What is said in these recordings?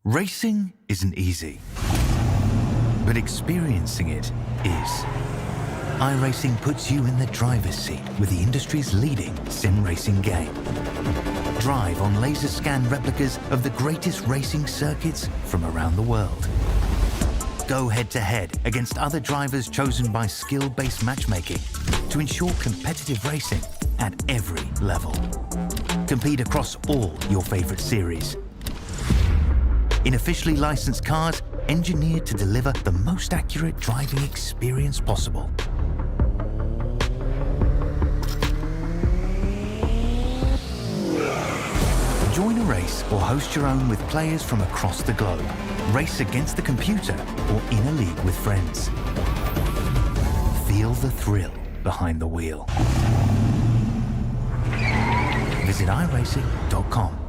Racing isn't easy, but experiencing it is. iRacing puts you in the driver's seat with the industry's leading sim racing game. Drive on laser scan replicas of the greatest racing circuits from around the world. Go head-to-head against other drivers chosen by skill-based matchmaking to ensure competitive racing at every level. Compete across all your favorite series. In officially licensed cars, engineered to deliver the most accurate driving experience possible. Join a race or host your own with players from across the globe. Race against the computer or in a league with friends. Feel the thrill behind the wheel. Visit iRacing.com.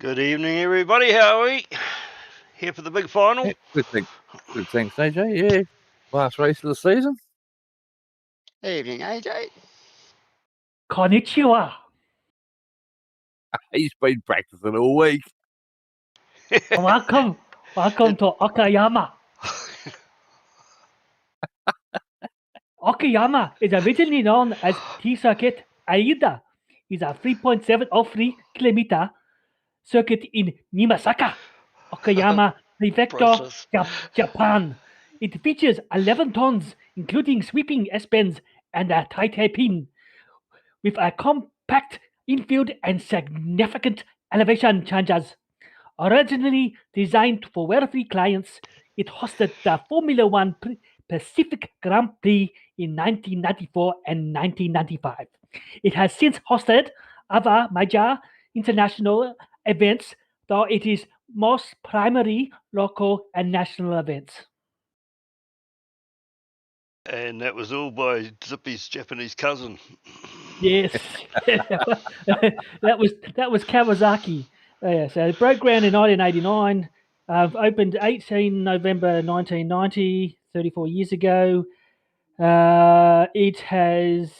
Good evening, everybody. How are we? Here for the big final? Yeah, good thanks, AJ. Yeah, last race of the season. Evening, AJ. Konnichiwa. He's been practicing all week. Welcome to Okayama. Okayama is originally known as T-Circuit. Aida is a 3.703 kilometer circuit in Nimasaka, Okayama Prefecture, Priceless. Japan. It features 11 tons, including sweeping S-bends and a tight hairpin, with a compact infield and significant elevation changes. Originally designed for wealthy clients, it hosted the Formula One Pacific Grand Prix in 1994 and 1995. It has since hosted other major international events, though it is most primarily local and national events. And that was all by Zippy's Japanese cousin. Yes, that was Kawasaki. So it broke ground in 1989. Opened 18 November 1990, 34 years ago. It has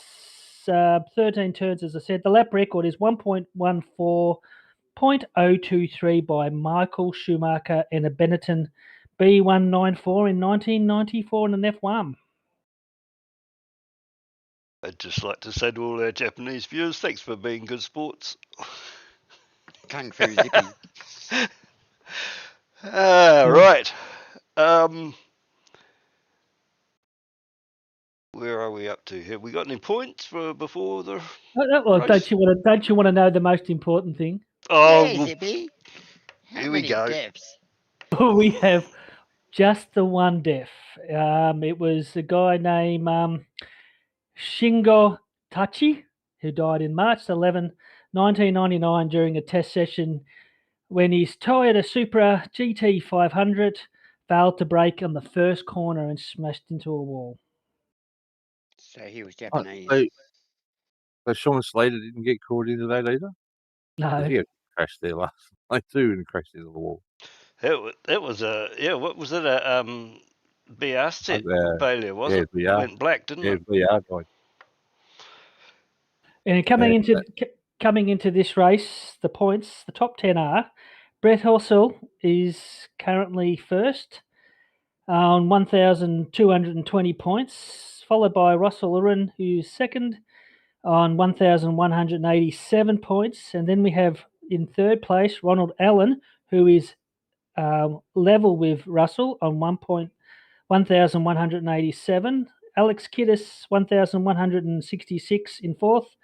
13 turns, as I said. The lap record is 1.14.023 by Michael Schumacher in a Benetton B194 in 1994 in an F1. I'd just like to say to all our Japanese viewers, thanks for being good sports. Kung Fu Zippy. Right. Where are we up to? Have we got any points for before the? Well, don't you want to know the most important thing? Oh, Yeah, well, Zippy. How here we many go. deaths? We have just the one death. It was a guy named Shingo Tachi, who died in March 11, 1999 during a test session when his Toyota Supra GT500 failed to brake on the first corner and smashed into a wall. So he was Oh, Japanese. so Sean Slater didn't get caught into that either? No. He had crashed there last night too and crashed into the wall. That was a what was it, a BR set failure, was it? VR. Went black, didn't it? VR died. And coming into this race, the points, the top 10 are Brett Horsell is currently first on 1,220 points, followed by Russell Uren, who's second on 1,187 points. And then we have in third place Ronald Allen, who is level with Russell on 1,187. Alex Kiddis, 1,166 in fourth.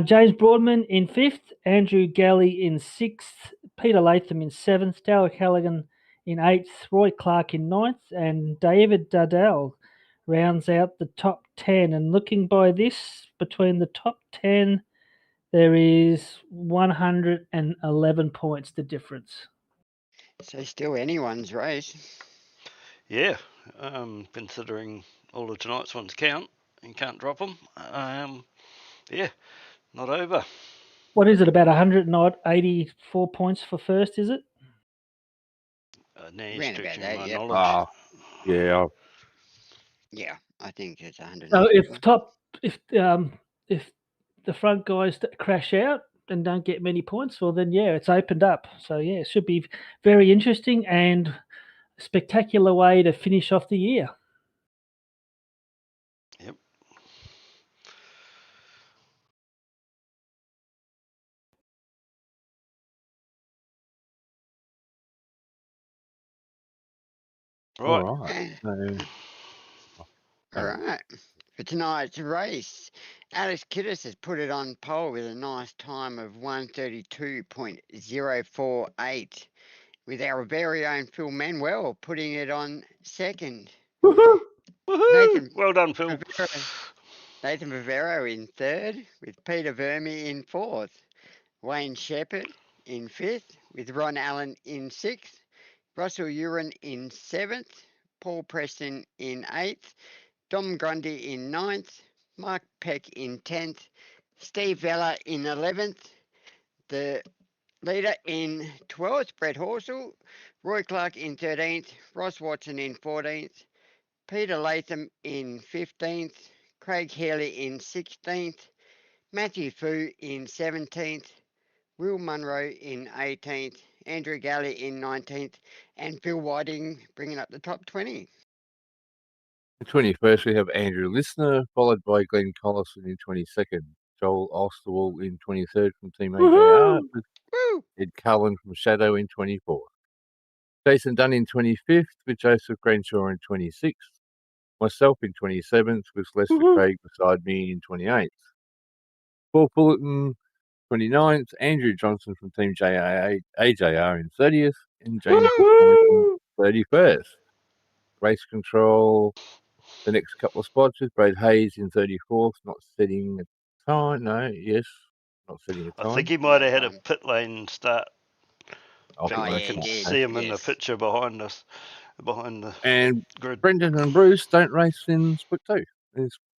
James Broadman in fifth, Andrew Galley in sixth, Peter Latham in seventh, Darrell Callaghan in eighth, Roy Clark in ninth, and David Dardell rounds out the top 10. And looking by this, between the top 10, there is 111 points, the difference. So still anyone's race. Yeah, considering all of tonight's ones count, you can't drop them. Yeah, not over. What is it, about 184 points for first, is it? Now you're Round about stretching that, my yep. knowledge. Yeah. Yeah, I think it's 100. So if the front guys crash out and don't get many points, well then yeah, it's opened up. So yeah, it should be very interesting and a spectacular way to finish off the year. Yep. Right. All right. All right. For tonight's race, Alex Kiddis has put it on pole with a nice time of 1:32.048, with our very own Phil Manuel putting it on second. Woohoo! Woohoo! Well done, Phil. Nathan Bavero in third, with Peter Verme in fourth. Wayne Shepherd in fifth, with Ron Allen in sixth. Russell Uren in seventh. Paul Preston in eighth. Dom Grundy in ninth. Mark Peck in 10th. Steve Vella in 11th. The leader in 12th, Brett Horsell. Roy Clark in 13th. Ross Watson in 14th. Peter Latham in 15th. Craig Haley in 16th, Matthew Fu in 17th, Will Munro in 18th, Andrew Galley in 19th, and Phil Whiting bringing up the top 20. The 21st, we have Andrew Listener, followed by Glenn Collison in 22nd, Joel Osterwall in 23rd from Team AJR, with Woo! Ed Cullen from Shadow in 24th. Jason Dunn in 25th, with Joseph Grenshaw in 26th. Myself in 27th, with Lester Woohoo. Craig beside me in 28th. Paul Fullerton, 29th, Andrew Johnson from Team AJR in 30th, and James Woohoo. 31st. Race Control, the next couple of spots with Brad Hayes in 34th, not setting a time. No, yes, not setting a time. I think he might have had a One. pit lane start. Oh, I yeah, can he did, see him in the yes. picture behind us, behind the And grid. Brendan and Bruce don't race in split 2,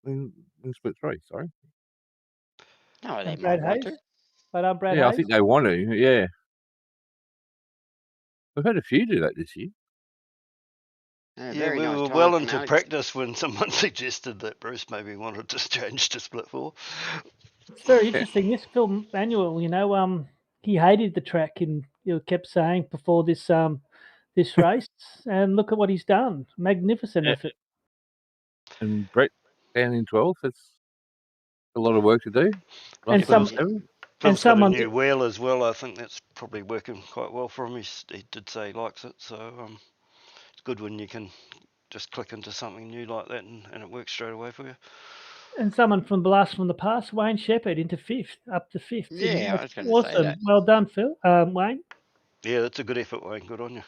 in split 3, sorry. No, they And Brad might want Hayes. to. But Brad Yeah, I Hayes. think they want to, yeah. We've had a few do that this year. Yeah, Very we nice were time well from into Alex. practice when someone suggested that Bruce maybe wanted to change to split 4. It's very interesting. This Phil Manuel, he hated the track and kept saying before this this race, and look at what he's done. Magnificent Yeah. effort. And Brett down in 12th, that's a lot of work to do. And Russell in some- 7th. Phil's got a someone- new wheel as well. I think that's probably working quite well for him. He did say he likes it, so it's good when you can just click into something new like that and it works straight away for you. And someone from blast from the past, Wayne Shepherd, into 5th, up to 5th. Yeah, I was going to say Awesome. that. Well done, Phil. Wayne. Yeah, that's a good effort, Wayne. Good on you.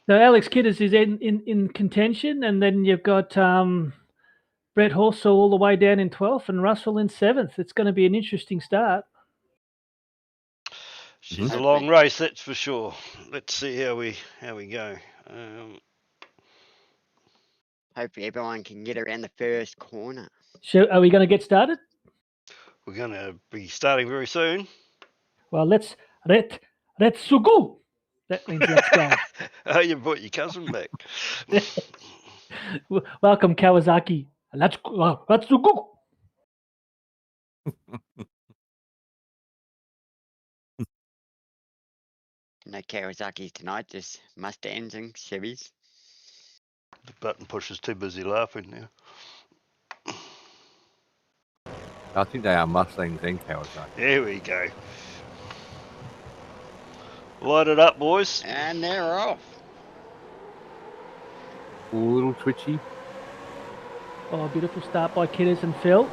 So Alex Kiddis is in contention, and then you've got Brett Horsell all the way down in 12th and Russell in 7th. It's going to be an interesting start. She's a Mhm. long race, that's for sure. Let's see how we go. Hopefully everyone can get around the first corner. Are we going to get started? We're going to be starting very soon. Well, let's go. That means let's go. Oh, you brought your cousin back. Welcome, Kawasaki. Let's go. No Kawasaki's tonight, just Mustangs and Chevys. The button pusher's too busy laughing now. I think they are Mustangs and Kawasaki. There we go. Light it up, boys. And they're off. A little twitchy. Oh, beautiful start by Kiddis and Phil.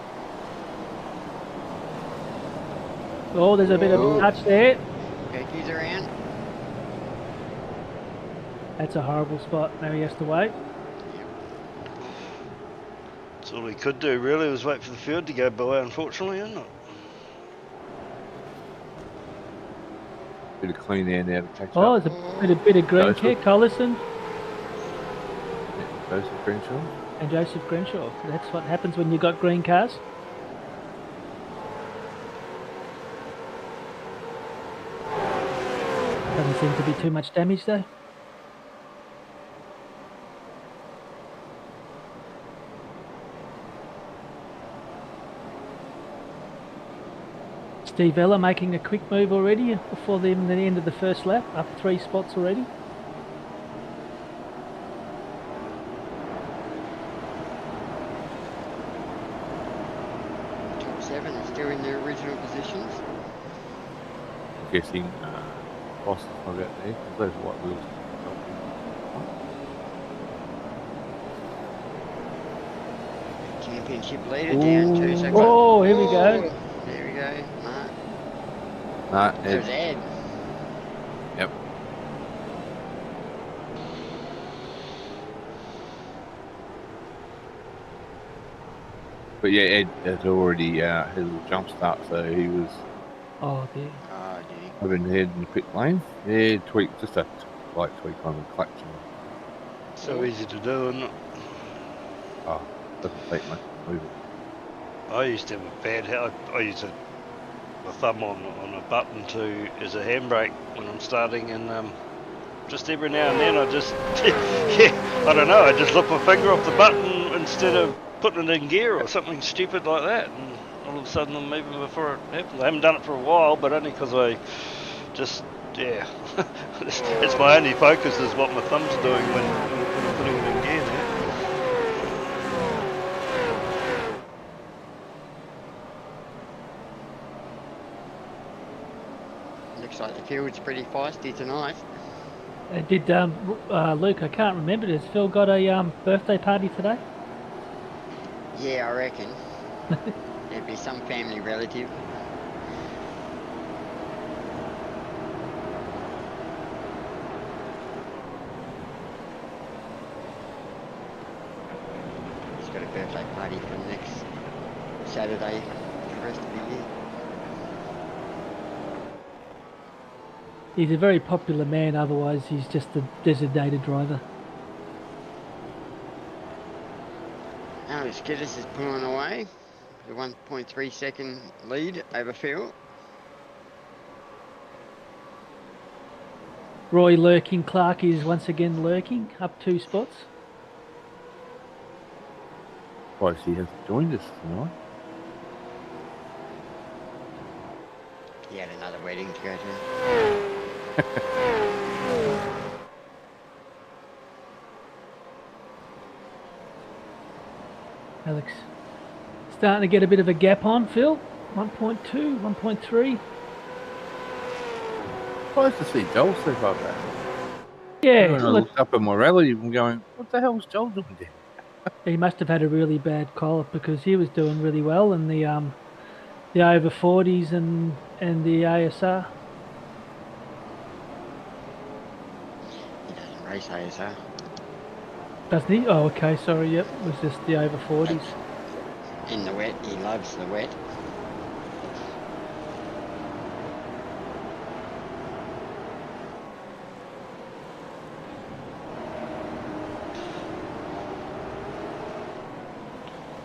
Oh, there's a bit of touch there. Turkey's around. That's a horrible spot. Now he has to wait. That's all we could do really was wait for the field to go by, unfortunately, isn't it? Bit of clean air now to catch Oh, up. there's a bit of green Joseph. care. Collison Joseph Crenshaw. and Joseph Grenshaw. That's what happens when you got green cars. Doesn't seem to be too much damage though. Steve Ella making a quick move already before the end of the first lap, up 3 spots already. Top 7 are still in their original positions. I'm guessing Ross is not out there because those white wheels. Championship leader down 2 seconds. Oh, here we go. There we go. Mark. Nah, There's Ed. Yep. But yeah, Ed has already had a little jump start, so he was Oh dear. Oh, dear. having head in the pit lane. Yeah, just a light tweak on the clutch. So easy to do, isn't it? Oh, doesn't take much to move it. I used to have a bad habit. I used to my thumb on a button as a handbrake when I'm starting, and just every now and then I just I don't know, I just lift my finger off the button instead of putting it in gear or something stupid like that, and all of a sudden I'm moving before it happens. I haven't done it for a while, but only because I just, yeah, it's my only focus is what my thumb's doing when I'm putting it in gear now. Looks like the field's pretty feisty tonight. Did Luke? I can't remember. Has Phil got a birthday party today? Yeah, I reckon. There'd be some family relative. He's got a birthday party for next Saturday for the rest of the year. He's a very popular man. Otherwise, he's just a designated driver. Alex Giddis is pulling away. The 1.3 second lead over Phil. Roy lurking. Clark is once again lurking, up 2 spots. Surprised he hasn't joined us tonight. He had another wedding to go to. Alex starting to get a bit of a gap on Phil. 1.2, 1.3. Surprised to see Joel so far back. Yeah, When I look, looked up at my rally, I'm going, what the hell's Joel doing there? he must have had a really bad call-up because he was doing really well in the over 40s and the ASR. He doesn't race ASR. Doesn't he? Oh, okay, sorry, yep, it was just the over 40s. In the wet, he loves the wet.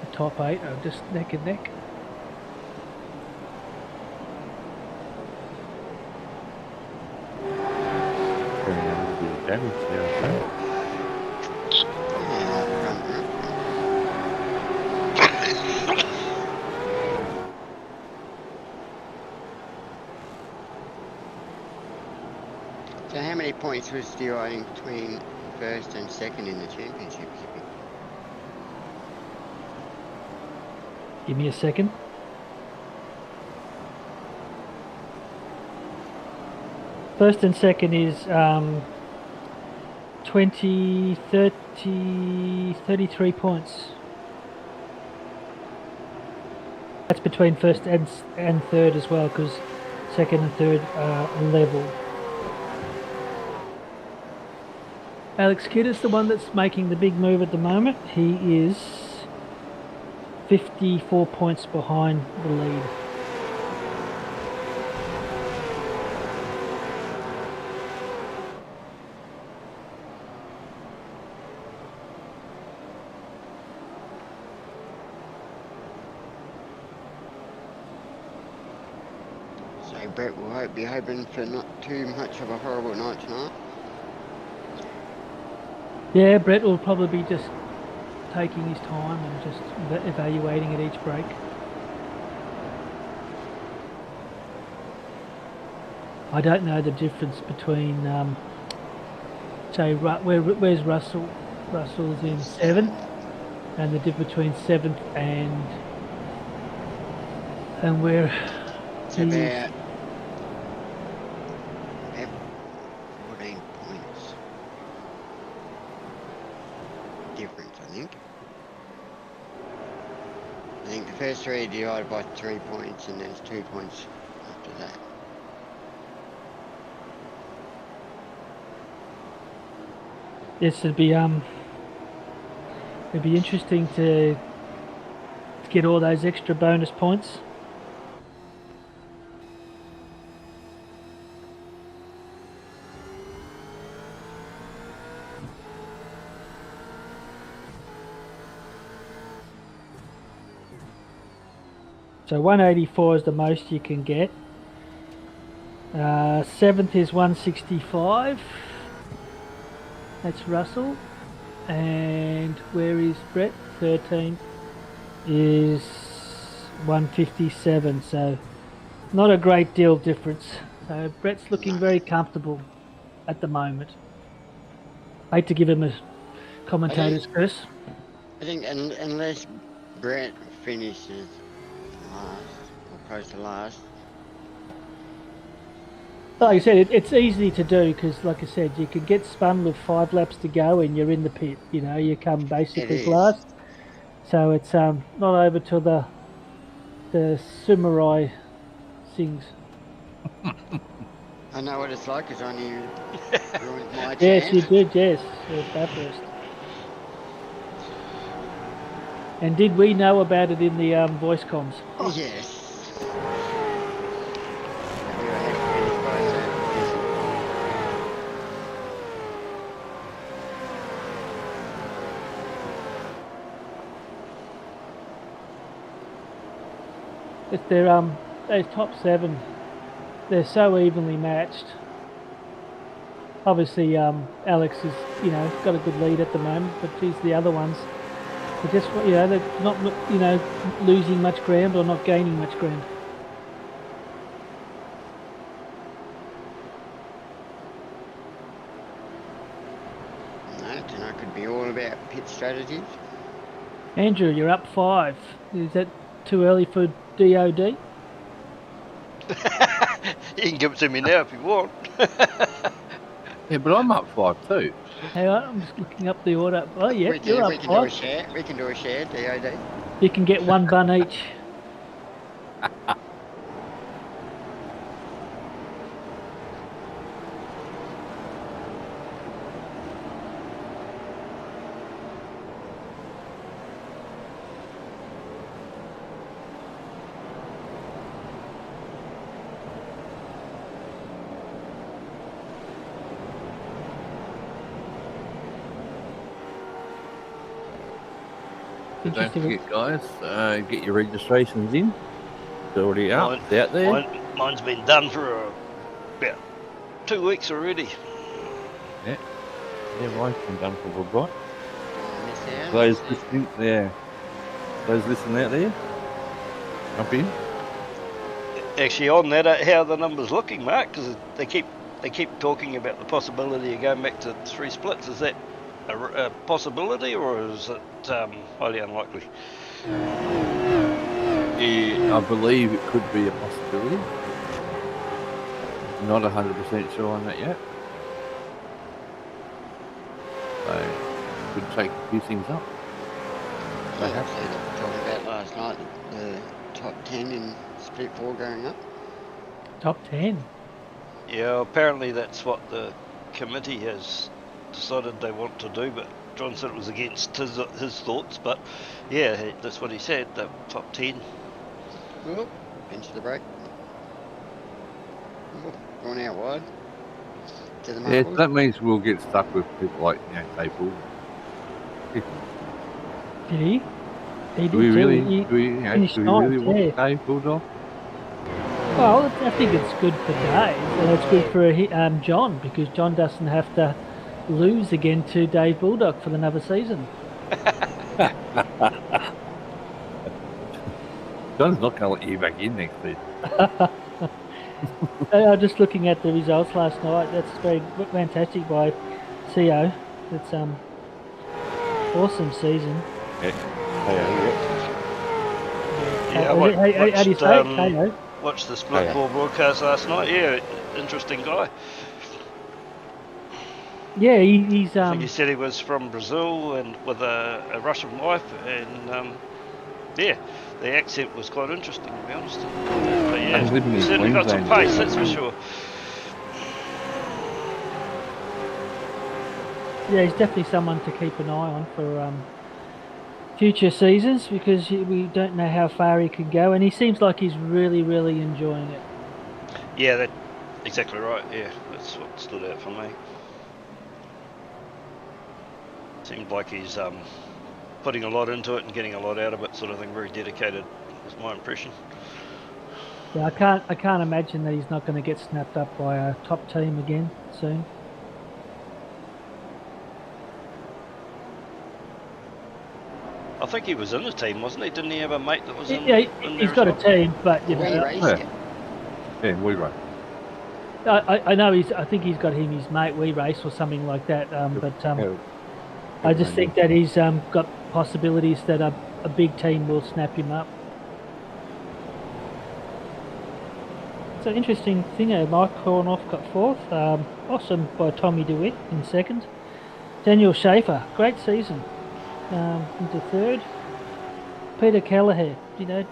The top 8 are just neck and neck. Damage there, I think. So how many points was dividing between first and second in the championship? Give me a second. First and second is 20, 30, 33 points. That's between first and third as well, because second and third are level. Alex Kidd is the one that's making the big move at the moment. He is 54 points behind the lead. So Brett will be hoping for not too much of a horrible night tonight. Yeah, Brett will probably be just taking his time and just evaluating at each break. I don't know the difference between, say, where's Russell? Russell's in 7th, and the difference between 7th and where It's he is. about 14 points difference, I think. I think the first 3 are divided by 3 points, and there's 2 points after that. Yes, it'd be interesting to get all those extra bonus points. So 184 is the most you can get. 7th is 165. That's Russell. And where is Brett? 13th. is 157, so not a great deal difference. So Brett's looking very comfortable at the moment. I hate to give him a commentator's curse. I think unless Brett finishes last or close to last, Like I said, it's easy to do because, like I said, you can get spun with 5 laps to go and you're in the pit. You know, you come it basically is. last. So it's not over till the samurai sings. I know what it's like because I nearly ruined my Yes, chance. you did. Yes, Bathurst. And did we know about it in the voice comms? Yes. That we had to finish by a certain position. It's their those top 7. They're so evenly matched. Obviously, Alex is got a good lead at the moment, but geez, the other ones, they're just they're not losing much ground or not gaining much ground. No, tonight could be all about pit strategies. Andrew, you're up 5. Is that too early for DOD? You can give it to me now if you want. Yeah, but I'm up 5 too. Hang on, I'm just looking up the order. Oh, yeah, you're We up can do a 5. share. We can do a share, DOD. You can get 1 bun each. So don't Interesting. forget, guys, get your registrations in. It's already out, it's out there. Mine's been done for about 2 weeks already. Yeah, mine's been done for a good Miss out. Those listening, those listening out there, jump in. Actually, on that, how are the numbers looking, Mark? Because they keep talking about the possibility of going back to 3 splits. Is that a possibility, or is it highly unlikely? Yeah, I believe it could be a possibility. Not 100% sure on that yet. So, could take a few things up. Yeah, so talking about last night, the top 10 in split 4 going up. Top 10. Yeah, apparently that's what the committee has decided they want to do, but John said it was against his thoughts. But yeah, that's what he said. The top 10. Oh, bench to the break. Oh, gone out wide. To the Yeah, marbles. that means we'll get stuck with people like Dave Bull. Did he? He Do we did really? too. Do we finished really ninth, want yeah. Dave Bulldog? Well, I think it's good for Dave, and it's good for John, because John doesn't have to lose again to Dave Bulldog for another season. John's not going to let you back in next season. Just looking at the results last night, that's very fantastic by CO. It's awesome season. Yeah. Yeah, How do you say it, KO? Watched the split Okay. 4 broadcast last night. Yeah, interesting guy. Yeah, he's I think he said he was from Brazil and with a Russian wife, and yeah, the accent was quite interesting, to be honest. But yeah, I'm living in certainly got some Queensland. pace, that's for sure. Yeah, he's definitely someone to keep an eye on for future seasons, because we don't know how far he can go, and he seems like he's really, really enjoying it. Yeah, that's exactly right. Yeah, that's what stood out for me. Seemed like he's putting a lot into it and getting a lot out of it, sort of thing. Very dedicated, is my impression. Yeah, I can't imagine that he's not going to get snapped up by a top team again soon. I think he was in the team, wasn't he? Didn't he have a mate that was in, Yeah, in there he's got a as well? team, but you We know, raced Yeah. it. Yeah, we race. I know I think he's got him his mate We Race or something like that. But Yeah, I just think that he's got possibilities that a big team will snap him up. It's an interesting thing. Mike Hornoff got fourth. Awesome by Tommy DeWitt in second. Daniel Schaefer, great season. Into third. Peter Kelleher, you know,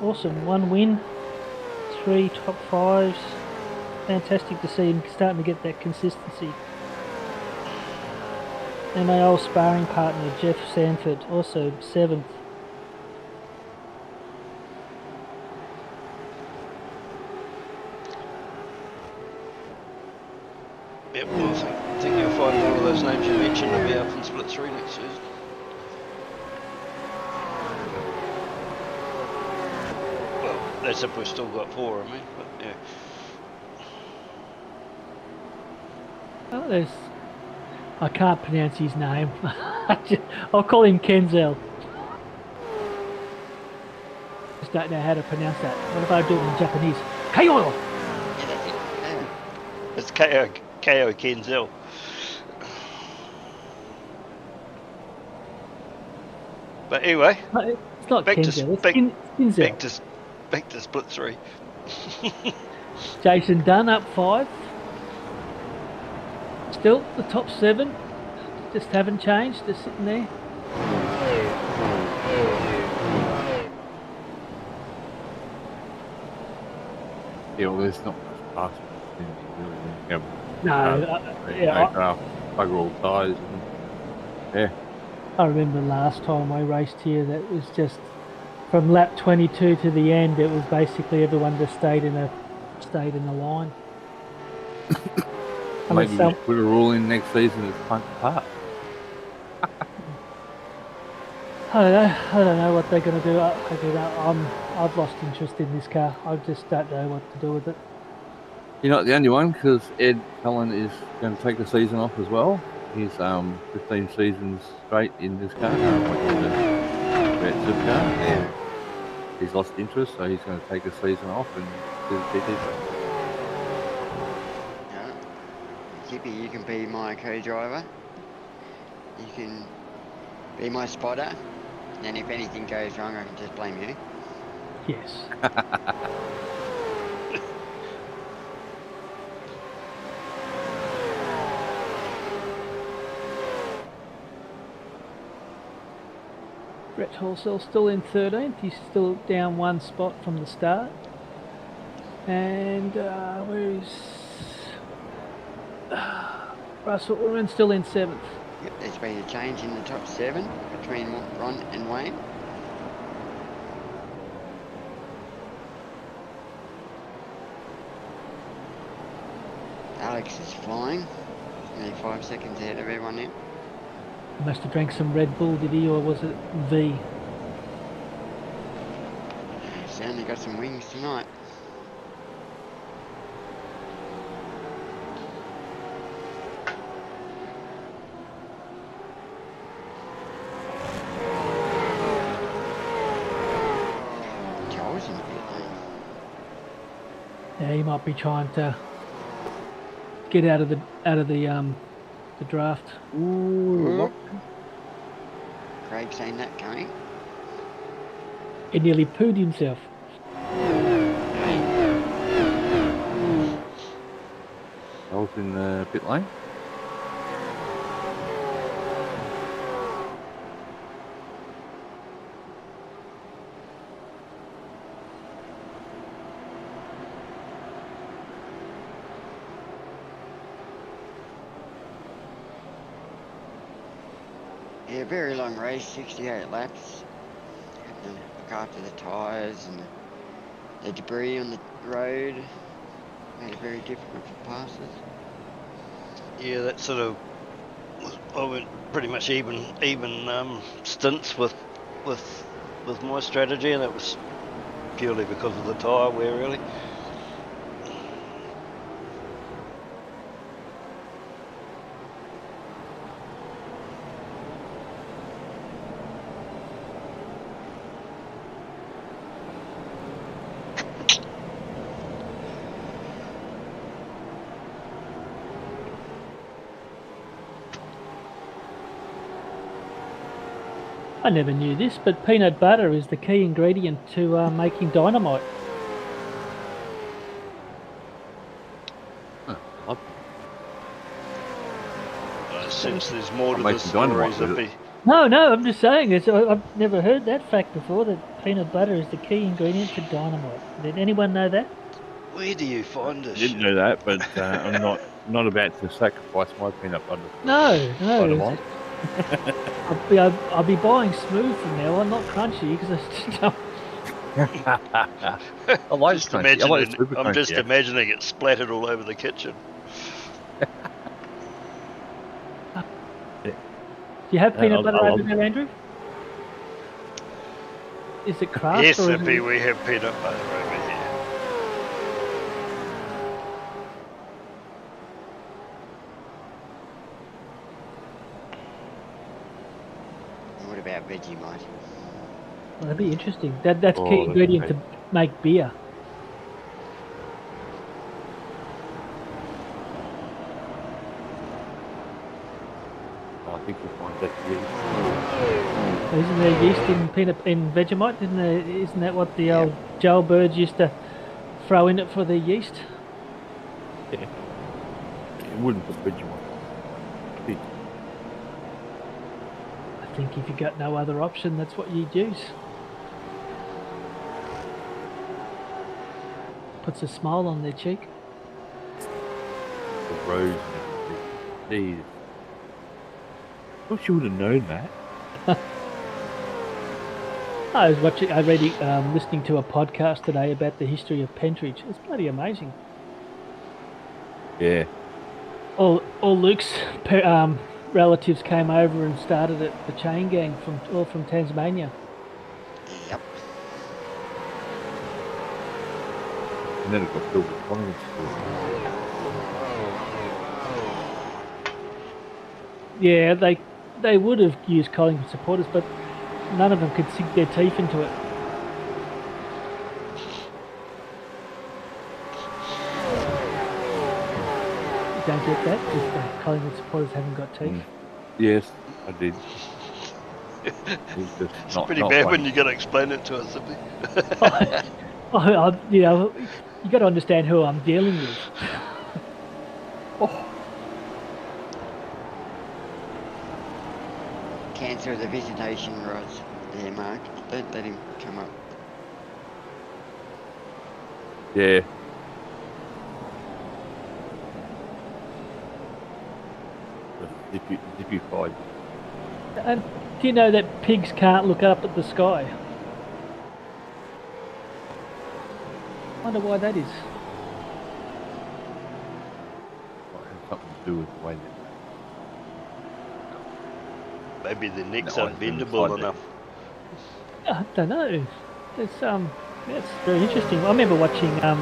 awesome. 1 win, 3 top fives. Fantastic to see him starting to get that consistency. And my old sparring partner, Jeff Sanford, also 7th. Yep, well, I think you'll find all of those names you mentioned will be up in split 3 next season. Well, that's if we've still got 4, I mean, but yeah. Oh, there's. I can't pronounce his name. I'll call him Kenzel. Just don't know how to pronounce that. What if I do it in Japanese? Kayo! Yeah, that's it. Yeah. It's KO Kenzel. But anyway, No, it's not Back to Kenzel. It's back- Kinzel. back to split 3. Jason Dunn up 5. Still the top 7. Just haven't changed. Just sitting there. Yeah, well, there's not much past really. No, Aircraft, bugger all tyres. I remember last time I raced here, that was just from lap 22 to the end. It was basically everyone just stayed in the line. Unless Maybe we should put a rule in next season as punt apart. I don't know what they're going to do. I've lost interest in this car. I just don't know what to do with it. You're not the only one, because Ed Cullen is going to take the season off as well. He's 15 seasons straight in this car. And he's lost interest, so he's going to take a season off and do the TT. Yeah. Kippy, you can be my co-driver. You can be my spotter. And if anything goes wrong, I can just blame you. Yes. Brett Halsell still in 13th. He's still down 1 spot from the start. And where is Russell Oren still in 7th. Yep, there's been a change in the top 7 between Ron and Wayne. Alex is flying. Only 5 seconds ahead of everyone now. Must have drank some Red Bull, did he, or was it V? He's only got some wings tonight. Joel's in the pit lane. Yeah, he might be trying to get out of the draft. Ooh. Craig saying that coming. He nearly pooed himself. I was in the pit lane. Yeah, very long race, 68 laps. Had to look after the tyres and the debris on the road. Made it very difficult for passes. Yeah, that sort of. I went pretty much even stints with my strategy, and that was purely because of the tyre wear, really. I never knew this, but peanut butter is the key ingredient to making dynamite. Love Since there's more I'm to the making dynamite stories, with Zippy. No, I'm just saying. I've never heard that fact before, that peanut butter is the key ingredient to dynamite. Did anyone know that? Where do you find I this didn't shit? know that, but I'm not about to sacrifice my peanut butter for No. dynamite. I'll be buying smooth from now on, not crunchy, because I just don't. I like Just crunchy. I like imagining, super I'm crunchy. just actually. imagining it splattered all over the kitchen. Do you have peanut butter I over love there, Andrew? Is it Kraft Yes, or is Zippy, it? we have peanut butter over here. What about Vegemite? Well, that'd be interesting. That's key Oh, that's ingredient great. to make beer. I think you'll find that yeast. Isn't there yeast in Vegemite? Isn't that what the Yep. old jailbirds used to throw in it for their yeast? You wouldn't put Vegemite. I think if you got no other option, that's what you'd use. Puts a smile on their cheek. The rose and everything. Jeez. Thought you would have known that. I was listening to a podcast today about the history of Pentridge. It's bloody amazing. Yeah. All Luke's relatives came over and started it, the chain gang from Tasmania. Yep. And then it got filled with convents. Yeah, they would have used Collingwood supporters, but none of them could sink their teeth into it. You don't get that if the Collingwood supporters haven't got teeth. Yes, I did. It's just It's not, pretty not bad funny. when you got to explain it to us, Zippy. You got to understand who I'm dealing with. Cancer of the visitation rods there, Mark. Don't let him come up. Yeah. Zippified. And do you know that pigs can't look up at the sky? Wonder why that is. Might have something to do with the way that Maybe the neck's No, I didn't unbendable decide that. enough. I don't know. That's very interesting. I remember watching. I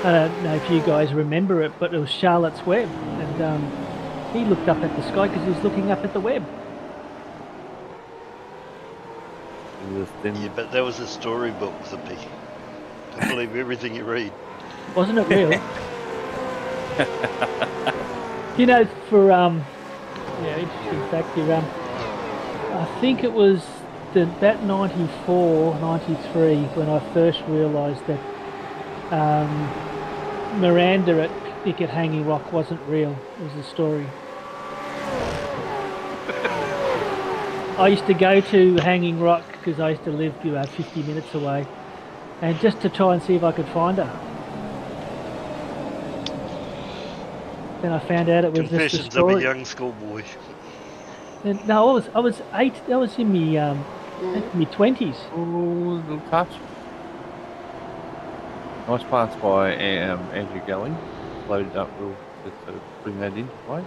don't know if you guys remember it, but it was Charlotte's Web, and he looked up at the sky because he was looking up at the web. Yeah, but that was a storybook, Zippy. Don't believe everything you read. Wasn't it real? You know, for interesting fact here. I think it was about 94, 93 when I first realised that Miranda at Picnic at Hanging Rock wasn't real. It was a story. I used to go to Hanging Rock because I used to live 50 minutes away, and just to try and see if I could find her. Then I found out it was just a Confessions of story. a young schoolboy. And, no, I was 8. That was in me 20s. Oh, little touch. Nice pass by Andrew Galley. Loaded up. We'll just bring that into play.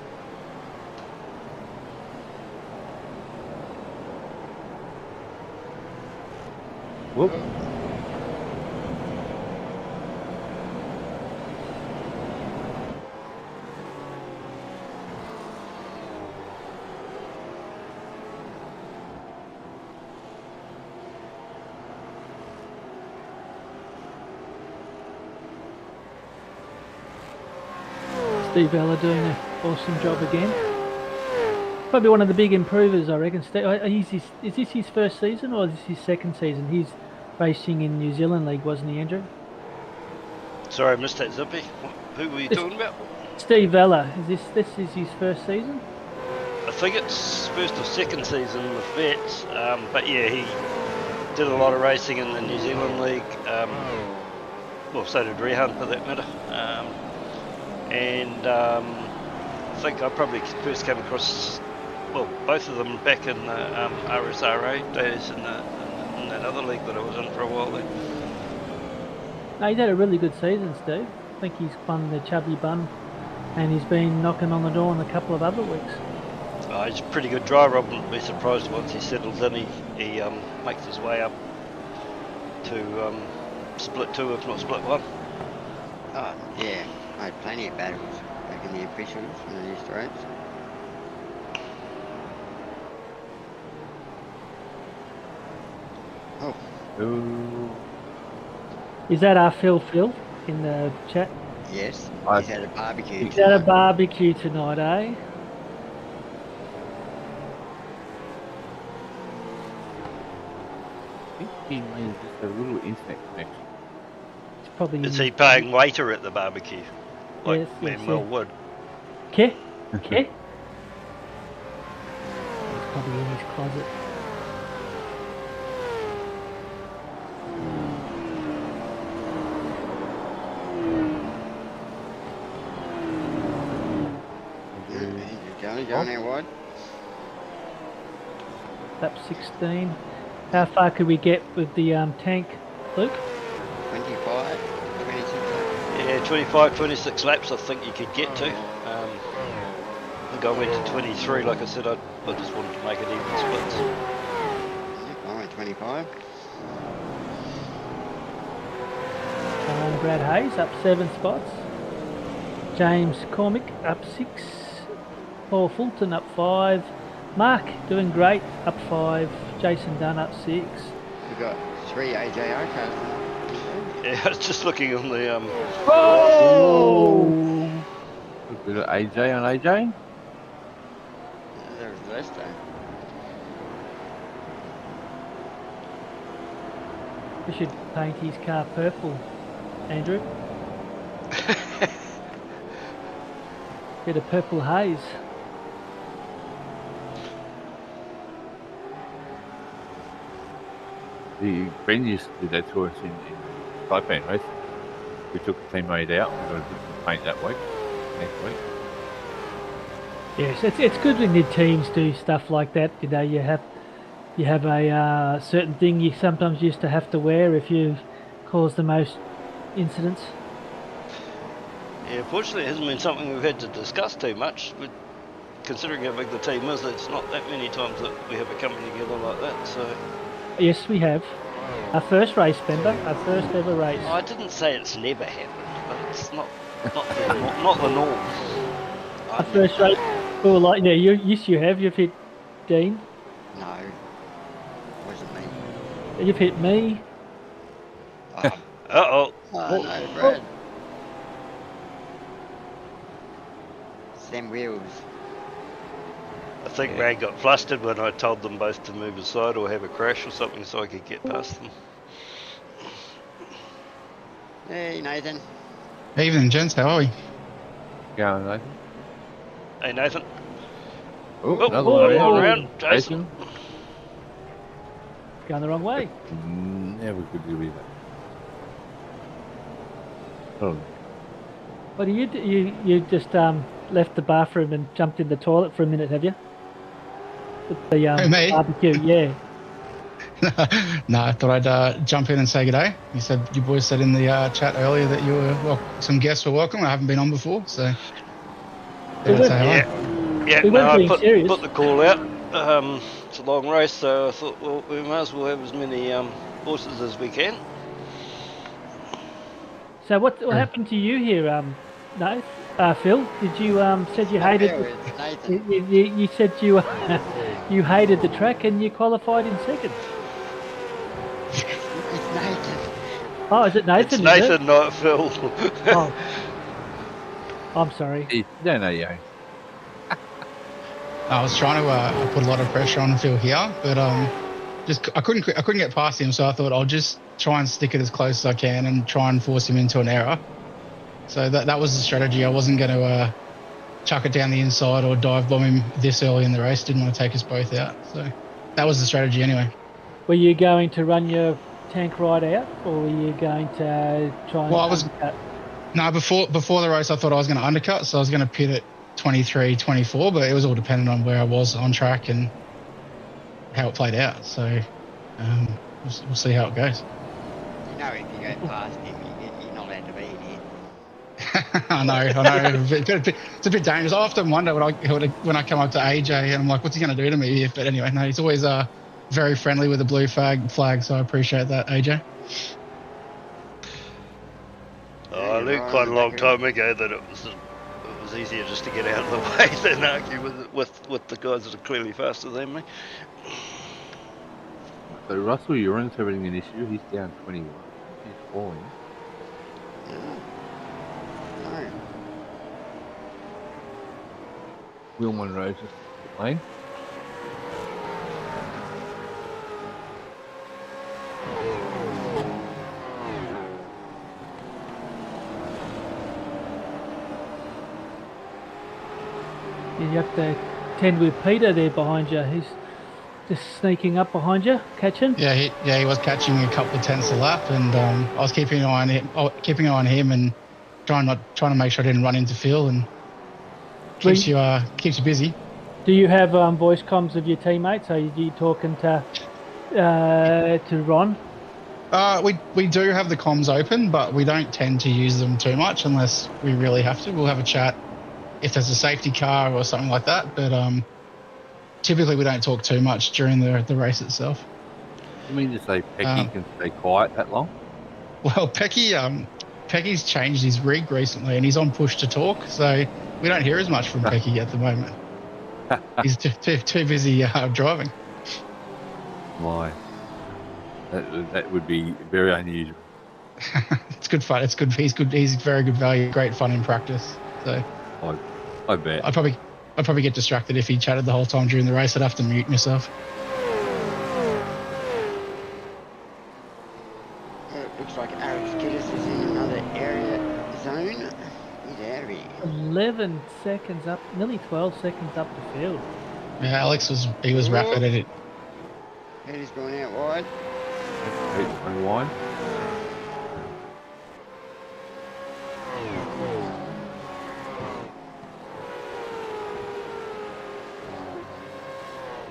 Whoop. Steve Ella doing an awesome job again. Probably one of the big improvers, I reckon. Is this his first season or is this his second season? He's racing in New Zealand League, wasn't he, Andrew? Sorry, I missed that, Zippy. Who were you talking about? Steve Vella. This is his first season? I think it's first or second season with Vets, but yeah, he did a lot of racing in the New Zealand League. Well, so did Rehan for that matter. I think I probably first came across, well, both of them back in the RSRA days in that other league that I was in for a while then. No, he's had a really good season, Steve. I think he's won the Chubby Bun, and he's been knocking on the door in a couple of other weeks. He's a pretty good driver. I wouldn't be surprised once he settles in. He makes his way up to split 2, if not split 1. Oh, yeah. I had plenty of battles back in the officials when I used to race. Oh. Ooh. Is that Phil in the chat? Yes, I- he's had a barbecue. Is that a tonight. barbecue tonight, eh? 15 is just a little internet connection. It's probably Is in he paying waiter at the barbecue? Like Yes, yes, Manuel yeah. would. Okay. He's probably in his closet. Going there wide. Lap 16. How far could we get with the tank, Luke? 25, 26. Yeah, 25, 26 laps I think you could get to. I think I went to 23, like I said, I just wanted to make it even splits. Yep, I went 25. Brad Hayes up 7 spots. James Cormick up 6. Paul Fulton up 5. Mark doing great up 5. Jason Dunn up 6. We've got 3 AJR cars. Yeah, I was just looking on the Oh! We got AJ on AJ. There was less though. We should paint his car purple, Andrew. Get a purple haze. The friend used to do that to us in Taipan race. We took a teammate out. We got a bit of paint that week. Next week. Yes, it's good when your teams do stuff like that. You know, you have a certain thing you sometimes used to have to wear if you cause the most incidents. Yeah, fortunately it hasn't been something we've had to discuss too much. But considering how big the team is, it's not that many times that we have a company together like that, so... Yes, we have. Our first race, Bender. Our first ever race. I didn't say it's never happened, but it's not the norm. Our first race. Oh, like yeah, yes, you have. You've hit Dean. No, wasn't me. You've hit me. Oh, Uh-oh. oh no, Brad. It's them wheels. I think Brad got flustered when I told them both to move aside or have a crash or something so I could get past them. Hey, Nathan. Evening, gents. How are we? Going, Nathan. Hey, Nathan. Oh, Oh, another one one. round. Jason. Going the wrong way. Never could do with that. Oh, What do you do? You just left the bathroom and jumped in the toilet for a minute, have you? With the Who, me? barbecue, yeah. No, I thought I'd jump in and say good day. You said you boys said in the chat earlier that you were some guests were welcome. I haven't been on before, so. We I'd were- say hello. Yeah, We weren't no, I being serious. put the call out. It's a long race, so I thought, well, we might as well have as many horses as we can. So what happened to you here, no, Phil? Did you said you hated? There it's Nathan. You said you you hated the track and you qualified in second. It's Nathan. Oh, is it Nathan? It's is it? Nathan, not Phil. Oh. I'm sorry. you don't know, yo. I was trying to put a lot of pressure on Phil here, but I couldn't get past him, so I thought I'll just try and stick it as close as I can and try and force him into an error. So that was the strategy. I wasn't going to chuck it down the inside or dive bomb him this early in the race. Didn't want to take us both out. So that was the strategy anyway. Were you going to run your tank right out, or were you going to try and undercut? No, before the race, I thought I was going to undercut, so I was going to pit at 23, 24, but it was all dependent on where I was on track and how it played out. So we'll see how it goes. You know, if you go past him, you're not allowed to be in here. I know. It's a bit dangerous. I often wonder when I come up to AJ and I'm like, what's he going to do to me here? But anyway, no, he's always very friendly with the blue flag, so I appreciate that, AJ. I learned quite a long time ago that it was easier just to get out of the way than argue with the guys that are clearly faster than me. So Russell Uran's having an issue. He's down 21. He's falling. No. Will Monroe's just lane. You have to tend with Peter there behind you. He's just sneaking up behind you, catching. Yeah, he was catching a couple of tenths a lap, and I was keeping an eye on him, and trying to make sure I didn't run into Phil, and keeps you busy. Do you have voice comms of your teammates? Are you talking to Ron? We do have the comms open, but we don't tend to use them too much unless we really have to. We'll have a chat if there's a safety car or something like that, but typically we don't talk too much during the race itself. You mean to say Pecky can stay quiet that long? Well, Pecky's changed his rig recently and he's on push to talk, so we don't hear as much from Pecky at the moment. He's too busy driving. Why? That would be very unusual. It's good fun. It's good. He's good. He's very good value. Great fun in practice. So I bet. I'd probably get distracted if he chatted the whole time during the race. I'd have to mute myself. It looks like Alex Kiddis is in another area zone. He's out of here. 11 seconds up, nearly 12 seconds up the field. Yeah, Alex was rapid at it. He's going out wide. 821.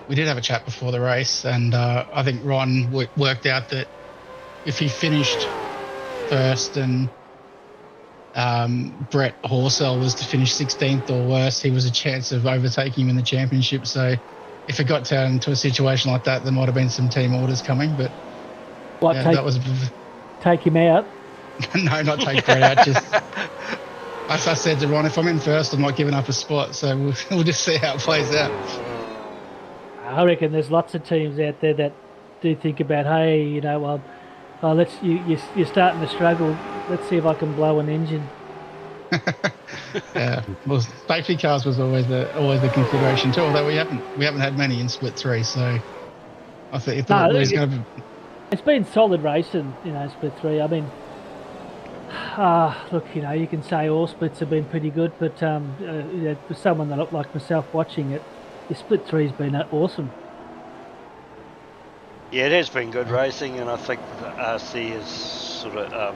We did have a chat before the race, and I think Ron worked out that if he finished first and Brett Horsell was to finish 16th or worse, he was a chance of overtaking him in the championship. So if it got down to a situation like that, there might have been some team orders coming. But that was take him out. No, not take Brett out. Just as I said to Ron, if I'm in first, I'm not giving up a spot. So we'll just see how it plays out. I reckon there's lots of teams out there that do think about, hey, you're starting to struggle. Let's see if I can blow an engine. Yeah, well, safety cars was always the consideration too. Although we haven't had many in split 3, so I think there's going to be. It's been solid racing, split 3. I mean, look, you can say all splits have been pretty good, but for someone that looked like myself watching it, the split 3's been awesome. Yeah, it has been good racing, and I think the RC has sort of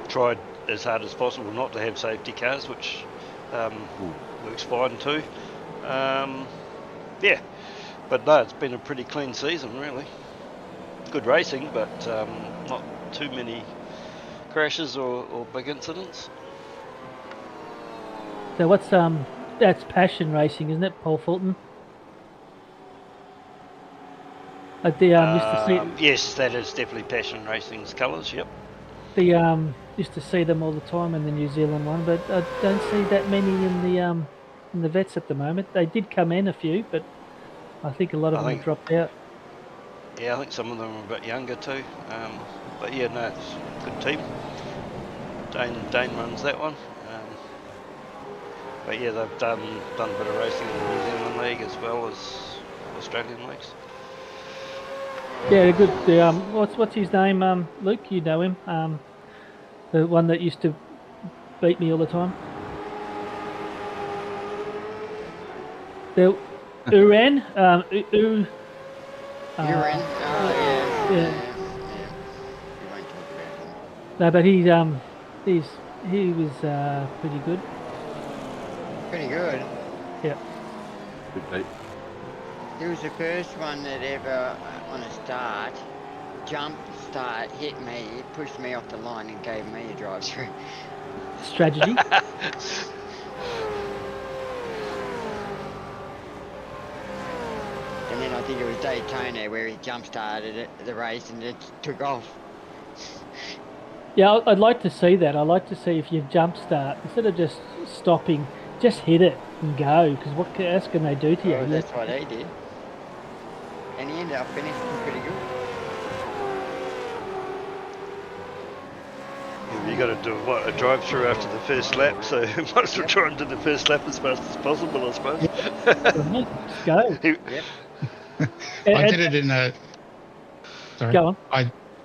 tried as hard as possible not to have safety cars, which works fine too. Yeah, but no, it's been a pretty clean season, really. Good racing, but not too many crashes or big incidents. So that's passion racing, isn't it, Paul Fulton? Yes, that is definitely passion racing's colours. Yep. Used to see them all the time in the New Zealand one, but I don't see that many in the vets at the moment. They did come in a few, but I think a lot of them have dropped out. Yeah, I think some of them are a bit younger too. But yeah, no, it's a good team. Dane runs that one. But yeah, they've done a bit of racing in the New Zealand League as well as Australian leagues. Yeah, they're good. What's his name? Luke, you know him. The one that used to beat me all the time. The Uran. Uran. Oh, yeah. yeah. We won't talk about him. No, but he was pretty good. Pretty good. Yeah. Good day. He was the first one that ever, on a start, hit me, pushed me off the line and gave me a drive through. Strategy. And then I think it was Daytona where he jump started the race and it took off. Yeah, I'd like to see that. I'd like to see if you jump start instead of just stopping, just hit it and go. Because what else can they do to you? Well, that's what he did. And he ended up finishing pretty good. You got to do a drive through after the first lap, so you might as well try and do the first lap as fast as possible, I suppose. Just go. Yep. I did it in a. Sorry. Go on.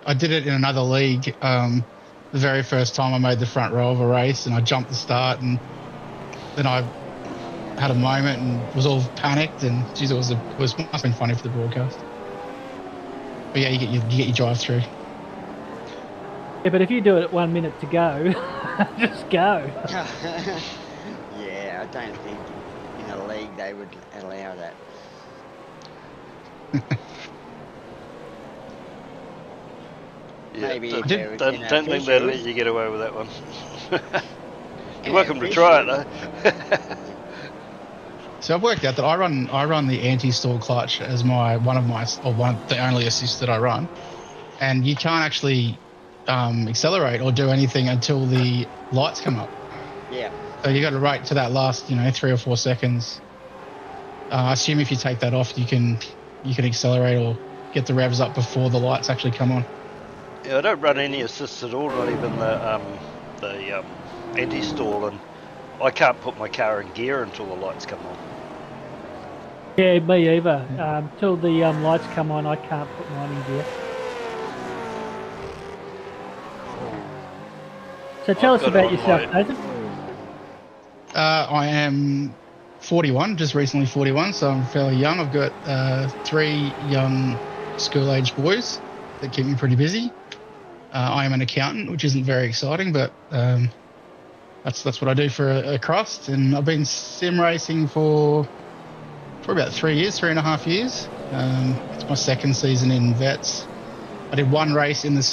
I did it in another league. The very first time I made the front row of a race, and I jumped the start, and then I had a moment and was all panicked, and geez, it must have been funny for the broadcast. But yeah, you get your drive through. Yeah, but if you do it at 1 minute to go, just go. Yeah, I don't think in a league they would allow that. Yeah, Maybe don't, if there was, don't, you know, don't think they'll let fisheries. you get away with that one. You're Yeah, welcome to try it fisheries. though. So I've worked out that I run the anti-stall clutch as one of the only assists that I run, and you can't actually accelerate or do anything until the lights come up. Yeah. So you got to wait to that last 3 or 4 seconds. I assume if you take that off, you can accelerate or get the revs up before the lights actually come on. Yeah, I don't run any assists at all, not even the anti-stall, and I can't put my car in gear until the lights come on. Yeah, me either. Till the lights come on, I can't put mine in gear. So tell I've us got it about on yourself, my- Nathan. I am 41, just recently 41, so I'm fairly young. I've got 3 young school-age boys that keep me pretty busy. I am an accountant, which isn't very exciting, but that's what I do for a crust. And I've been sim racing for about 3.5 years. It's my second season in vets. I did one race in the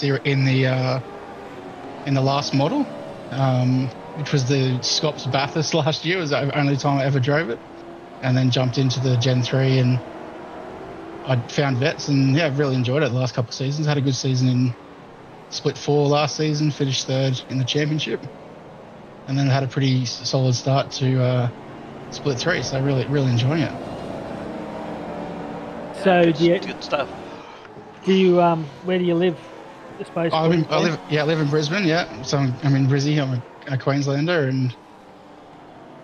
last model, which was the Scops Bathurst last year. It was the only time I ever drove it, and then jumped into the Gen 3 and I found vets, and yeah, I've really enjoyed it the last couple of seasons. Had a good season in Split 4 last season, finished 3rd in the championship, and then had a pretty solid start to Split 3, so really enjoying it. So Good stuff. where do you live? I suppose. I live in Brisbane, yeah. So I'm in Brizzy. I'm a Queenslander, and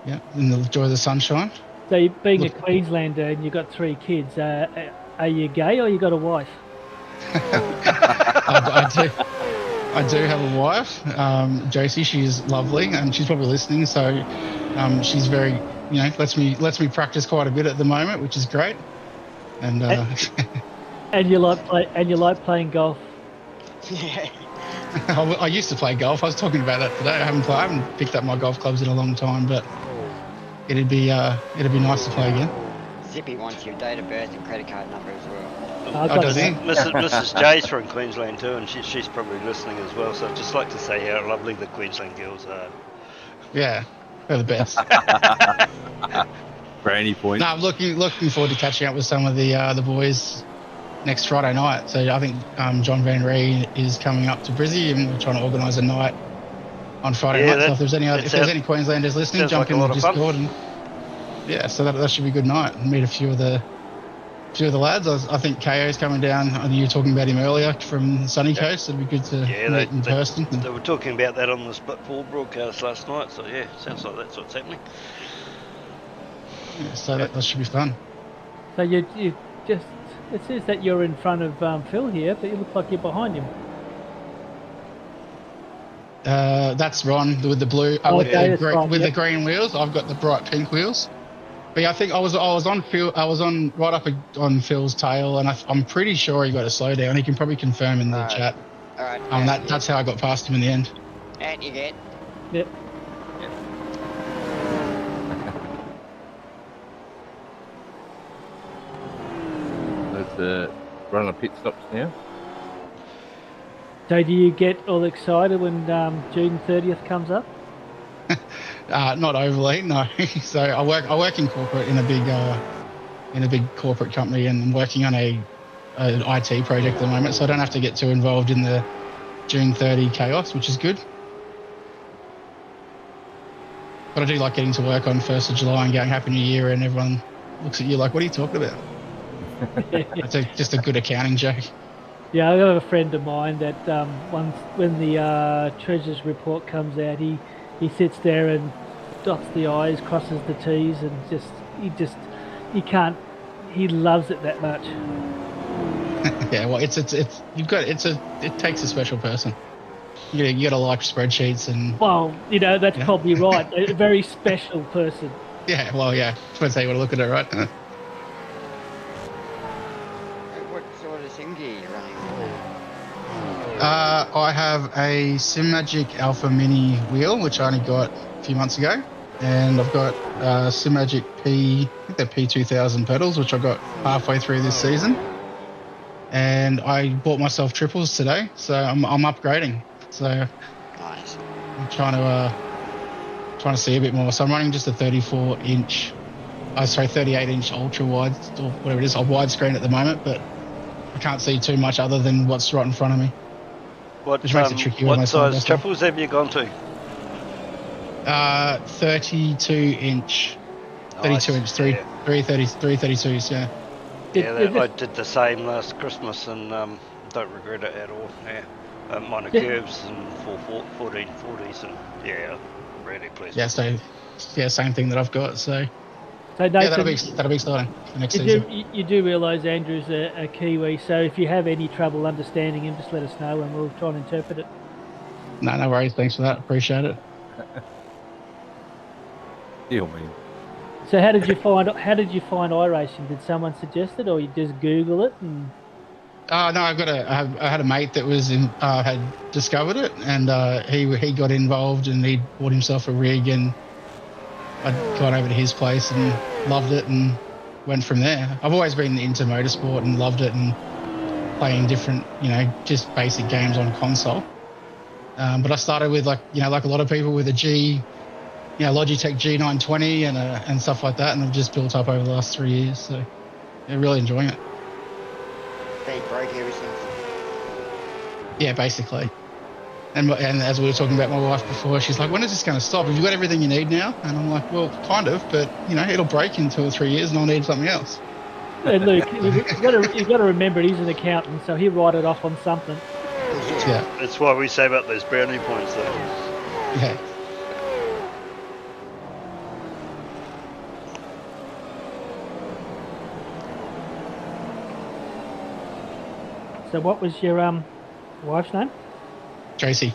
yeah, enjoy the sunshine. So you being a Queenslander and you've got 3 kids, are you gay or you got a wife? I do have a wife, Josie. She's lovely, and she's probably listening. So she's very, lets me practice quite a bit at the moment, which is great. And And you like playing golf. Yeah. I used to play golf. I was talking about that today. I haven't picked up my golf clubs in a long time, but it'd be nice to play again. Zippy wants your date of birth and credit card number as well. Does he? Mrs. J's from Queensland too, and she's probably listening as well. So I'd just like to say how lovely the Queensland girls are. Yeah, they're the best. Brownie point. No, I'm looking forward to catching up with some of the boys next Friday night. So I think John Van Ree is coming up to Brizzy, and we're trying to organise a night on Friday night. So if there's any Queenslanders listening, jump like in the Discord, and yeah, so that should be a good night. And meet a few of the lads. I think KO's coming down. I think you were talking about him earlier from the Sunny Coast. It'd be good to meet in person. They were talking about that on the Split 4 broadcast last night. So yeah, sounds like that's what's happening. Yeah, so that should be fun. So you just, it says that you're in front of Phil here, but you look like you're behind him. That's Ron with the blue, Okay, that's Ron, with yep. the green wheels. I've got the bright pink wheels. But yeah, I think I was on Phil. I was on right up on Phil's tail, and I'm pretty sure he got a slow down. He can probably confirm in the chat. All right. That's how I got past him in the end. Out you get. Yep. Let's run on pit stops now. So do you get all excited when June 30th comes up? Not overly, no. So I work in corporate in a big corporate company, and I'm working on an IT project at the moment, so I don't have to get too involved in the June 30 chaos, which is good. But I do like getting to work on 1st of July and going Happy New Year, and everyone looks at you like, what are you talking about? It's just a good accounting joke. Yeah, I have a friend of mine that once when the Treasurer's report comes out, he sits there and dots the I's, crosses the T's, and he loves it that much. Yeah, well, it takes a special person. You got to like spreadsheets and. Well, that's probably right. A very special person. Yeah, well, yeah. Depends how you want to look at it, right? What sort of sim gear are you running? I have a SimMagic Alpha Mini wheel, which I only got a few months ago, and I've got SimMagic I think they're P2000 pedals, which I got halfway through this season. And I bought myself triples today, so I'm upgrading. So Nice. I'm trying to see a bit more. So I'm running just a 38-inch ultra wide, or whatever it is, a widescreen at the moment, but I can't see too much other than what's right in front of me. What Which makes it tricky with my size side triples have you gone to? 32-inch, 32-inch, 332s, yeah. I did the same last Christmas and don't regret it at all. Yeah, mine are curves and 1440s, and yeah, really pleased. Yeah, so same thing that I've got. So Nathan, that'll be exciting for next season. You do realise Andrew's a Kiwi, so if you have any trouble understanding him, just let us know and we'll try and interpret it. No worries. Thanks for that. Appreciate it. Deal me. So how did you find iRacing? Did someone suggest it, or you just Google it? And No, I had a mate that was had discovered it, and he got involved, and he bought himself a rig, and I got over to his place and loved it, and went from there. I've always been into motorsport and loved it, and playing different, just basic games on console. But I started with like a lot of people with a Logitech G920 and stuff like that, and I've just built up over the last 3 years. So, yeah, really enjoying it. They broke everything. Yeah, basically. And as we were talking about my wife before, she's like, when is this going to stop? Have you got everything you need now? And I'm like, well, kind of, but it'll break in 2 or 3 years, and I'll need something else. And Luke, you've got to remember he's an accountant, so he'll write it off on something. Yeah. That's why we say about those brownie points, though. Yeah. So what was your wife's name? Tracy.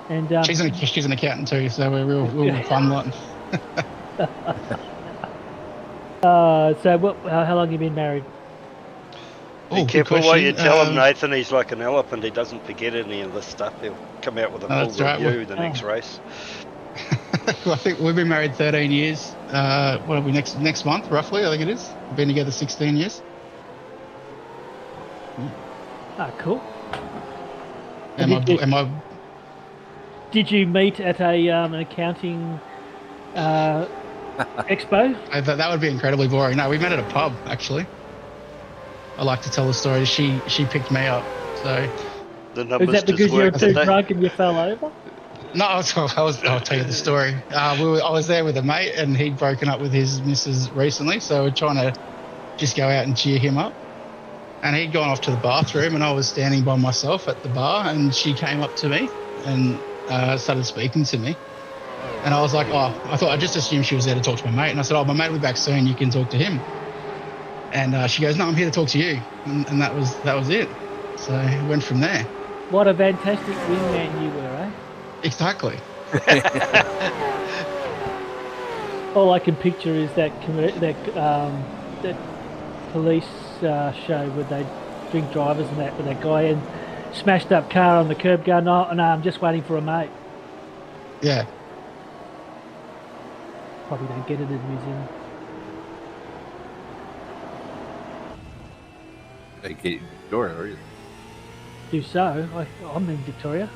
And she's an accountant too, so we're real fun lot. So how long have you been married? Be careful what you tell him, Nathan. He's like an elephant. He doesn't forget any of this stuff. He'll come out with a full review the next race. Well, I think we've been married 13 years. What are we next month, roughly? I think it is. We've been together 16 years. Ah, cool. Did you meet at an accounting expo? That would be incredibly boring. No, we met at a pub, actually. I like to tell the story. She picked me up. So. The numbers is that because you were too drunk and you fell over? No, I'll tell you the story. I was there with a mate, and he'd broken up with his missus recently, so we're trying to just go out and cheer him up. And he'd gone off to the bathroom, and I was standing by myself at the bar, and she came up to me and started speaking to me. And I was like, oh, I just assumed she was there to talk to my mate. And I said, oh, my mate will be back soon. You can talk to him. And she goes, no, I'm here to talk to you. And that was it. So it went from there. What a fantastic wingman you were, eh? Exactly. All I can picture is that police show where they drink drivers and that with that guy and smashed up car on the curb going, oh, no, I'm just waiting for a mate. Yeah. Probably don't get it in New Zealand. They get in Victoria, really. Do so. I'm in Victoria.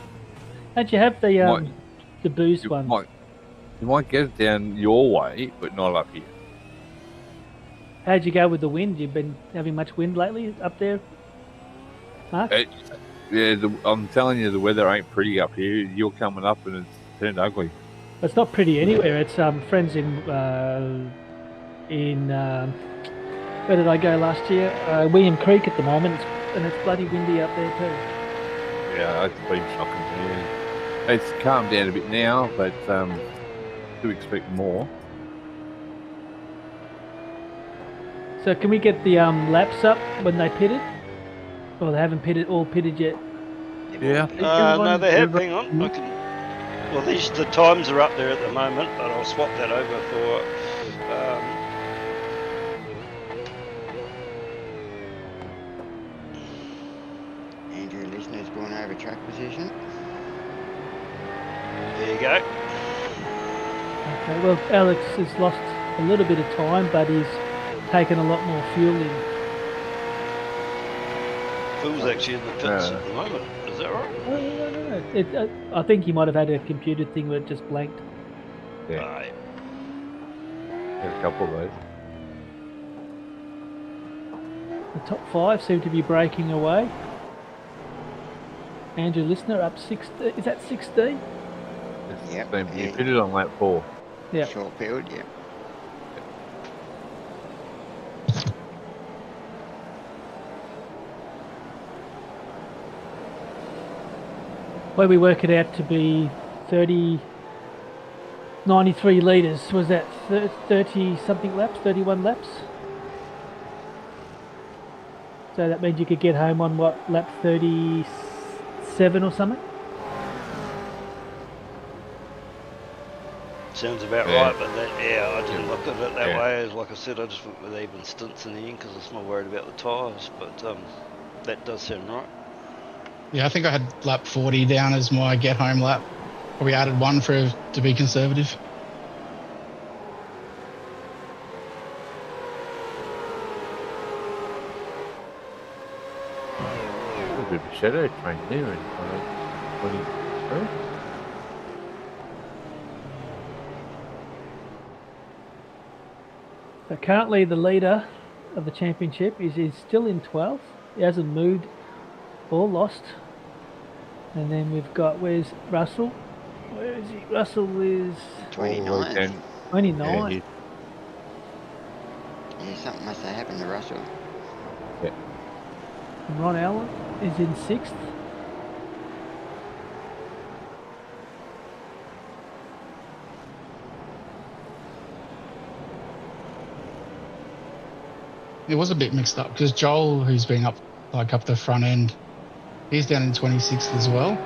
Don't you have the booze one? You might get it down your way, but not up here. How'd you go with the wind? You've been having much wind lately up there, Mark? I'm telling you, the weather ain't pretty up here. You're coming up and it's turned ugly. It's not pretty anywhere. It's friends in where did I go last year? William Creek at the moment, and it's bloody windy up there too. Yeah, it's been shocking. Yeah. It's calmed down a bit now, but do expect more. So can we get the laps up when they pitted? Or they haven't all pitted yet? Yeah. No, they have. Hang on. Well, the times are up there at the moment, but I'll swap that over for. Andrew Listener's gone over track position. There you go. Okay, well, Alex has lost a little bit of time, but he's taken a lot more fuel in. Phil's actually in the pits at the moment. Is that right? No. I think he might have had a computer thing where it just blanked. Yeah. Right. Had a couple of those. The top 5 seem to be breaking away. Andrew Listener up 16. Is that 16? Yep. You put it on lap 4. Yeah. Short field, yeah. Where we work it out to be 93 litres. Was that 30 something laps, 31 laps? So that means you could get home on what, lap 37 or something? Sounds about right, but I didn't look at it that way. Like I said, I just went with even stints in the end because I was more worried about the tyres, but that does sound right. Yeah, I think I had lap 40 down as my get home lap. Probably added one to be conservative. A bit of a shadow train there in 23. So currently the leader of the championship is still in 12th. He hasn't moved or lost. And then we've got, where's Russell? Where is he? Russell is 29. 29. Yeah, something must have happened to Russell. Yeah. And Ron Allen is in 6th. It was a bit mixed up because Joel, who's been up the front end, he's down in 26th as well.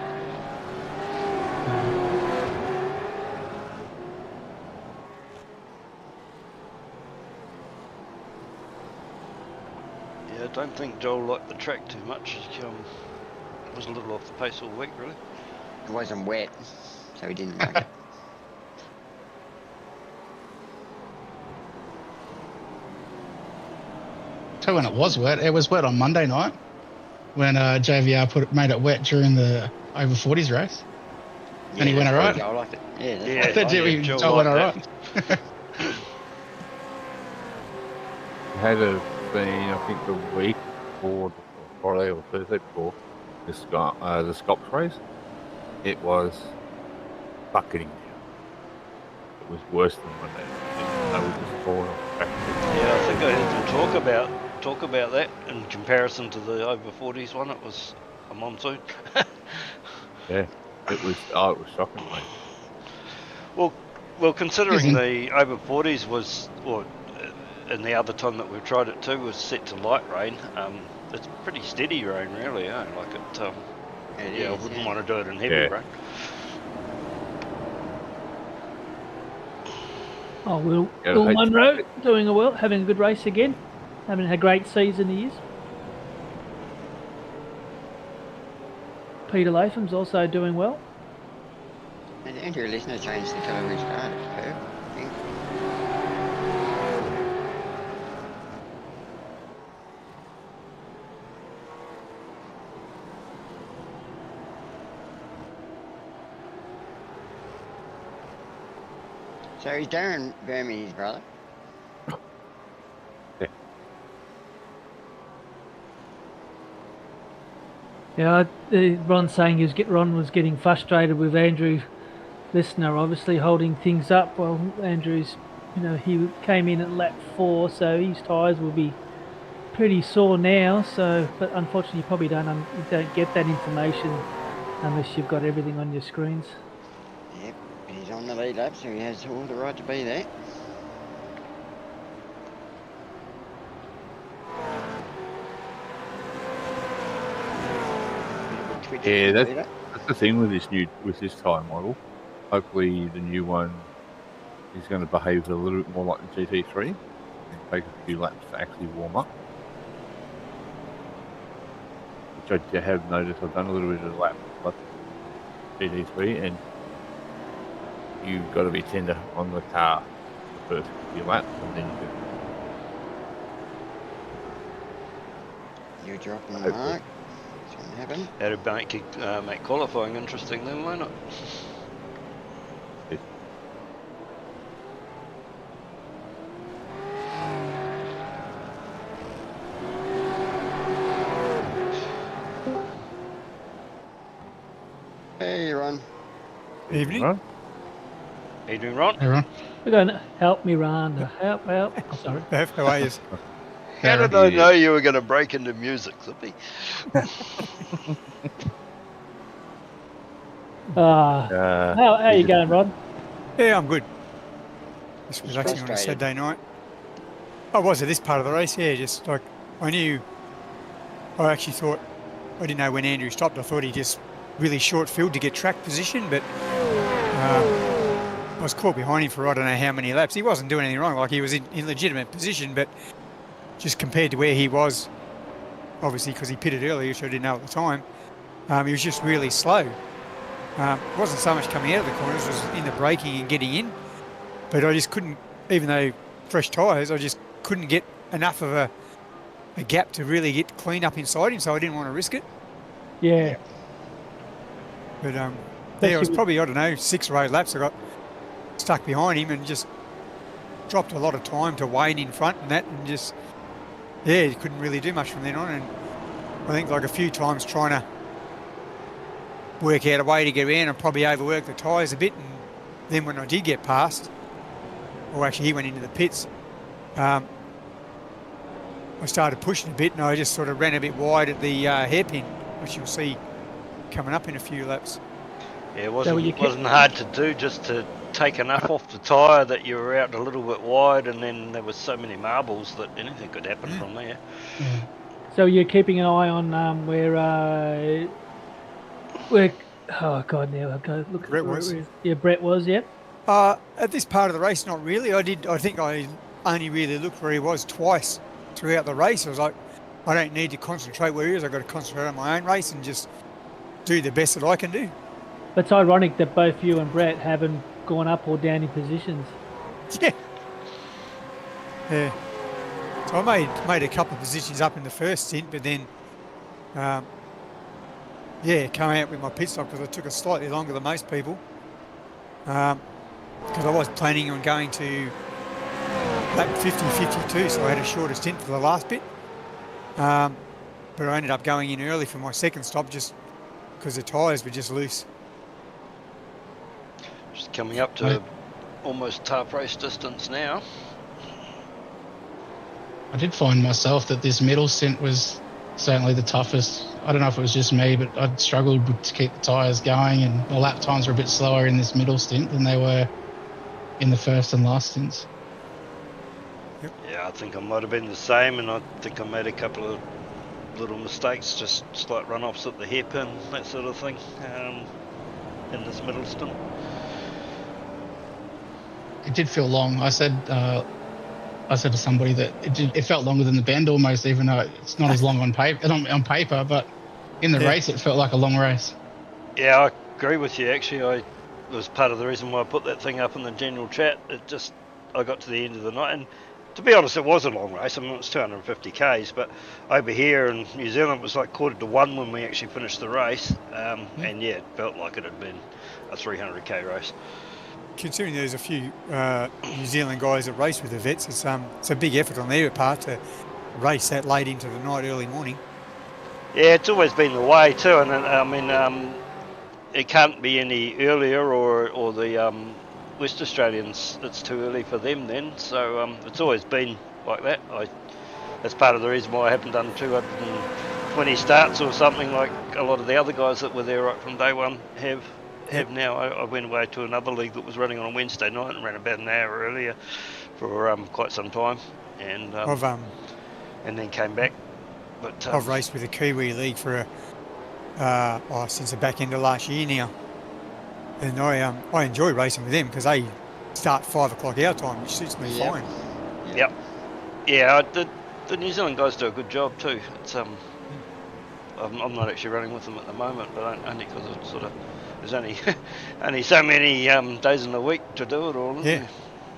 Yeah, I don't think Joel liked the track too much. He was a little off the pace all week, really. It wasn't wet, so he didn't like it. So when it was wet on Monday night when JVR made it wet during the over 40s race. Yeah, and he went all right. Joel liked it. Yeah, Yeah, Joel went all right. Had it been, I think, the week before, Friday or Thursday before the Scops race, it was bucketing down. It was worse than Monday. They were just falling off the track. Yeah, I think I heard them talk about that in comparison to the over 40s one. It was a monsoon. Yeah, it was shocking, mate. Well, considering Isn't- the over 40s was, and the other time that we've tried it too was set to light rain, it's pretty steady rain, really. Like it. It I is, wouldn't yeah. want to do it in heavy Yeah. rain. Oh, Will Yeah, I hate Munro doing well, having a good race again. Having a great season he is. Peter Latham's also doing well. And Andrew Listener changed the colour of his card. It's purple, I think. So is Darren Vermi his brother? Yeah, Ron's saying Ron was getting frustrated with Andrew Listener, obviously holding things up. Well, Andrew's, he came in at lap 4, so his tyres will be pretty sore now. So, but unfortunately, you probably don't get that information unless you've got everything on your screens. Yep, he's on the lead lap, so he has all the right to be there. Twitch Yeah, to do that. That's the thing with this tyre model. Hopefully, the new one is going to behave a little bit more like the GT3 and take a few laps to actually warm up. Which I have noticed. I've done a little bit of lap GT3, and you've got to be tender on the car the first few laps, and then you You're dropping the Hopefully. mark. It's going to happen. That'd make qualifying interesting then, why not? Hey, Ron. Evening. Right? How you doing, Ron? Everyone. We're going to help me, Ron. Help. Oh, sorry. How are you? How did I know you were going to break into music, Zippy? How you going, Ron? Yeah, I'm good. Just relaxing on a frustrated. Saturday night. I was at this part of the race, yeah, just like I actually thought, I didn't know when Andrew stopped, I thought he just really short filled to get track position, but I was caught behind him for I don't know how many laps. He wasn't doing anything wrong, like he was in legitimate position, but just compared to where he was, obviously because he pitted early, which I didn't know at the time, he was just really slow. It wasn't so much coming out of the corners, it was in the braking and getting in, but I just couldn't, even though fresh tyres, I just couldn't get enough of a gap to really get clean up inside him, so I didn't want to risk it. Yeah. But yeah, it was probably, I don't know, 6 or 8 laps. I got stuck behind him and just dropped a lot of time to Wayne in front and that, and just, yeah, you couldn't really do much from then on. And I think like a few times trying to work out a way to get around and probably overwork the tyres a bit. And then when I did get past, or actually he went into the pits, I started pushing a bit and I just sort of ran a bit wide at the hairpin, which you'll see coming up in a few laps. Yeah, it So you wasn't hard to do, just to take enough off the tyre that you were out a little bit wide, and then there was so many marbles that anything could happen from there. So you're keeping an eye on where oh god, now I've got to look. Brett was. Yeah, Brett was. Yep. At this part of the race, not really. I think I only really looked where he was twice throughout the race. I was like, I don't need to concentrate where he is. I've got to concentrate on my own race and just do the best that I can do. But it's ironic that both you and Brett haven't gone up or down in positions. Yeah. Yeah. So I made a couple of positions up in the first stint, but then, come out with my pit stop because I took it slightly longer than most people. Because I was planning on going to lap 50-52, so I had a shorter stint for the last bit. But I ended up going in early for my second stop just because the tyres were just loose. Just coming up to almost half race distance now. I did find myself that this middle stint was certainly the toughest. I don't know if it was just me, but I struggled to keep the tyres going, and the lap times were a bit slower in this middle stint than they were in the first and last stints. Yeah, I think I might have been the same, and I think I made a couple of little mistakes, just slight run-offs at the hairpin, that sort of thing, in this middle stint. It did feel long. I said to somebody that it felt longer than the bend almost, even though it's not as long on paper, but in the race it felt like a long race. Yeah, I agree with you. Actually, it was part of the reason why I put that thing up in the general chat. I got to the end of the night, and to be honest, it was a long race. I mean, it was 250 k's, but over here in New Zealand, it was like 1:45 when we actually finished the race, and yeah, it felt like it had been a 300k race. Considering there's a few New Zealand guys that race with the vets, it's a big effort on their part to race that late into the night, early morning. Yeah, it's always been the way too, and I mean, it can't be any earlier, or the West Australians, it's too early for them then. So it's always been like that. That's part of the reason why I haven't done 220 starts or something like a lot of the other guys that were there right from day one have now. I went away to another league that was running on a Wednesday night and ran about an hour earlier for quite some time, and then came back. But I've raced with the Kiwi League for since the back end of last year now, and I enjoy racing with them because they start 5 o'clock our time, which suits me fine. Yep. Yeah, the New Zealand guys do a good job too. It's I'm not actually running with them at the moment, but only because it's sort of there's only so many days in the week to do it all. Isn't there?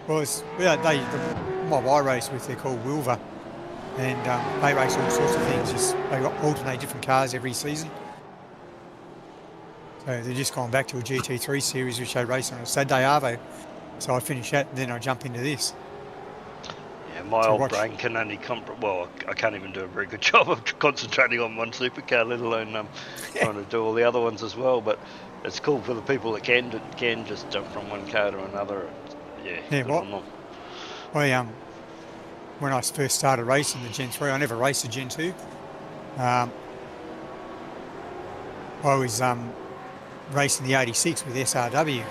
Well, the mob I race with, they're called Wilver, and they race all sorts of things. They alternate different cars every season. So they're just gone back to a GT3 series, which they race on a Saturday Arvo. So I finish that, and then I jump into this. Yeah, my old brain can only I can't even do a very good job of concentrating on one supercar, let alone trying to do all the other ones as well. But it's cool for the people that can just jump from one car to another. When I first started racing the Gen 3, I never raced the Gen 2. I was racing the 86 with SRW,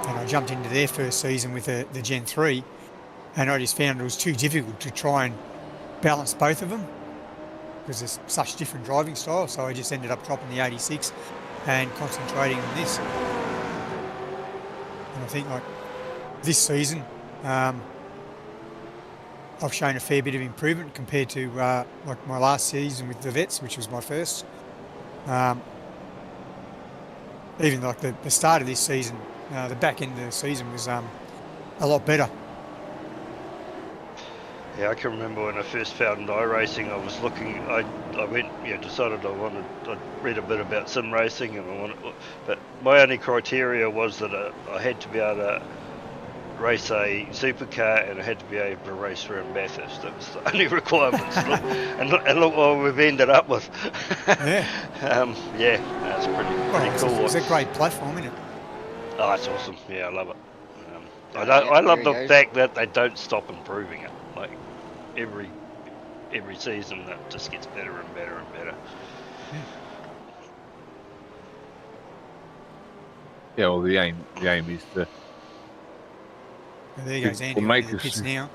and I jumped into their first season with the Gen 3, and I just found it was too difficult to try and balance both of them because there's such different driving styles. So I just ended up dropping the 86 and concentrating on this. And I think like this season, I've shown a fair bit of improvement compared to like my last season with the vets, which was my first. Even like the start of this season, the back end of the season was a lot better. Yeah, I can remember when I first found iRacing, I was looking, I went, decided I read a bit about sim racing, but my only criteria was that I had to be able to race a supercar and I had to be able to race around Bathurst. That was the only requirements. and look what we've ended up with. Yeah. That's pretty cool. It's a great platform, isn't it? Oh, it's awesome. Yeah, I love it. I love the fact that they don't stop improving it. Like every season, that just gets better and better and better. Yeah, well, the aim is to there goes Andy make the pits now.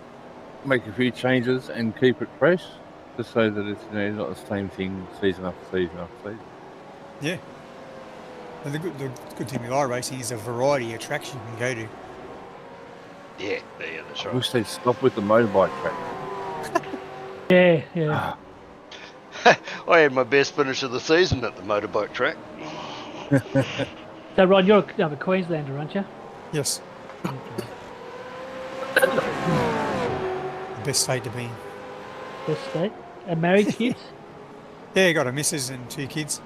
Make a few changes and keep it fresh, just so that it's not the same thing season after season after season. Yeah. And the good thing with iRacing is a variety of tracks you can go to. Yeah, that's right. I wish they'd stop with the motorbike track. Yeah. I had my best finish of the season at the motorbike track. So, Ron, you're a Queenslander, aren't you? Yes. The best state to be in. Best state. And married, kids? Yeah, got a missus and 2 kids.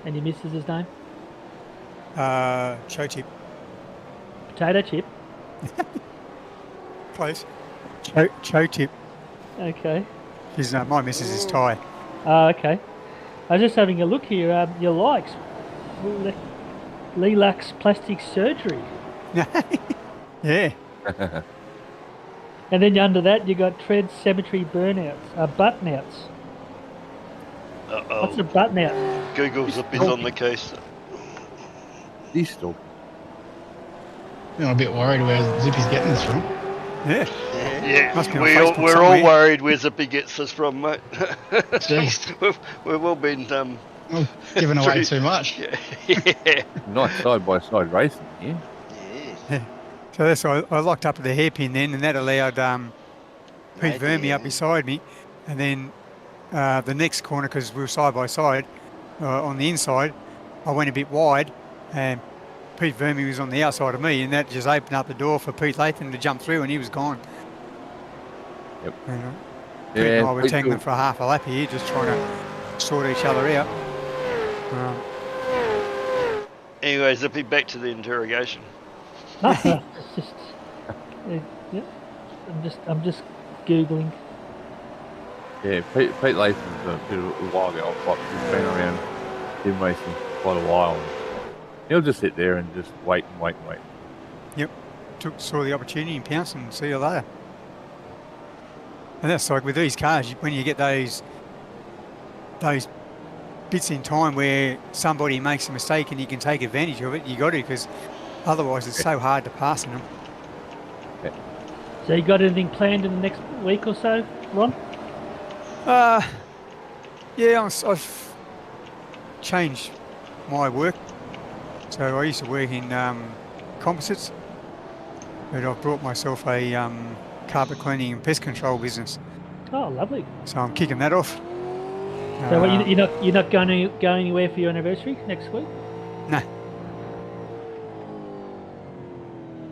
And your missus' name? Cho Chip. Potato Chip? Close. Cho Chip. Okay. She's my missus is Thai. Okay. I was just having a look here. Your likes. Lilacs plastic surgery. Yeah. And then under that, you got tread cemetery burnouts, button-outs. Uh-oh. What's a button-out? Google's is on the case. He's still. I'm a bit worried where Zippy's getting this from. Yeah. Yeah, Must be on we're Facebook all somewhere. worried where Zippy gets this from, mate. Jeez. we've all been Well, giving away Pretty- too much. yeah. Nice side-by-side racing here. Yes. So that's why I locked up at the hairpin then, and that allowed Pete Vermey up beside me. And then the next corner, because we were side by side on the inside, I went a bit wide, and Pete Vermey was on the outside of me, and that just opened up the door for Pete Latham to jump through, and he was gone. Yep. And, Pete and I were Pete tangling for a half a lap here, just trying to sort each other out. Anyway, Zippy, back to the interrogation. It's just, yeah. I'm just googling. Yeah, Pete Latham's a bit of a wild guy. He's been around sim racing quite a while. And he'll just sit there and just wait and wait and wait. Yep. Saw the opportunity and pounced and see you later. And that's like with these cars, when you get those bits in time where somebody makes a mistake and you can take advantage of it, you got to, because otherwise it's so hard to pass in them. So you got anything planned in the next week or so, Ron? Yeah, I've changed my work. So I used to work in composites, but I've brought myself a carpet cleaning and pest control business. Oh, lovely. So I'm kicking that off. So what, you're not going anywhere for your anniversary next week? No.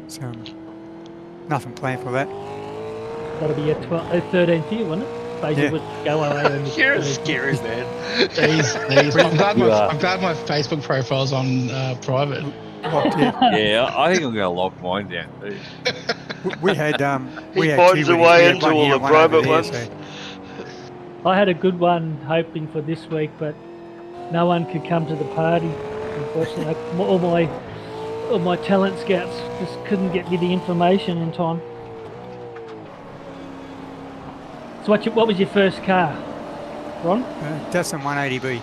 So nothing planned for that. That'll be your 13th year, won't it? Suppose you would go away on You're a 13th. scary man. Jeez. I'm glad my Facebook profile's on private. Locked, yeah. Yeah, I think I'm going to lock mine down too. We had He had finds two a weddings. way We had into one all here, the one over private there, ones. so- I had a good one hoping for this week, but no one could come to the party. Unfortunately, all my talent scouts just couldn't get me the information in time. So what was your first car, Ron? Datsun 180B.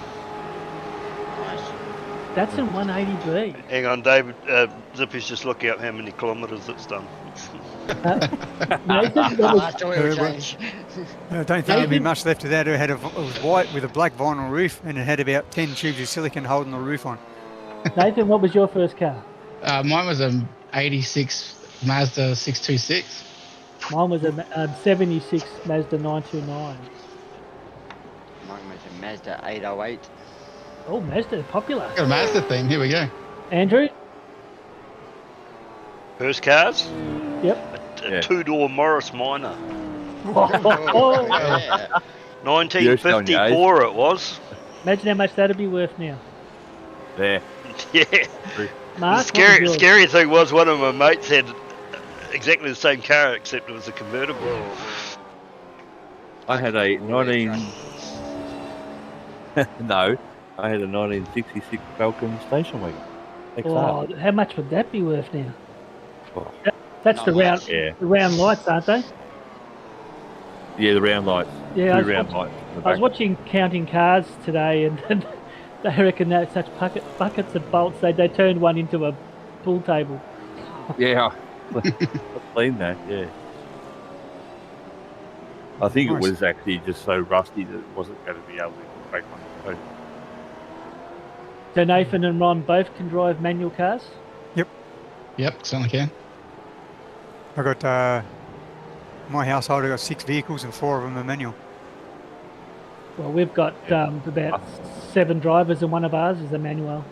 That's in 180B. Hang on, David. Zippy's just looking up how many kilometres it's done. Nathan, what was, Last oil change. I don't think there'd be much left of that. It was white with a black vinyl roof, and it had about 10 tubes of silicon holding the roof on. Nathan, what was your first car? Mine was an 86 Mazda 626. Mine was a 76 Mazda 929. Mine was a Mazda 808. Oh, Mazda, popular. Got a Mazda theme. Here we go. Andrew? First cars? Yep. A two-door Morris Minor. Oh, Yeah. 1954 it was. imagine how much that'd be worth now. There. Yeah. Mark, The scary thing was one of my mates had exactly the same car except it was a convertible. I had a 19... No, I had a 1966 Falcon station wagon. Oh, how much would that be worth now? Oh. That's the round, Yeah. the round lights, aren't they? Yeah, the round lights. Yeah, Two round lights. in the I was back. watching Counting Cars today, and they reckon that such buckets of bolts, they turned one into a pool table. Yeah, I've seen that, yeah. I think Nice. it was actually just so rusty that it wasn't going to be able to break one. So, So Nathan and Ron both can drive manual cars? Yep, certainly can. I got my household. I got 6 vehicles and 4 of them are manual. Well, we've got about 7 drivers, and one of ours is a manual.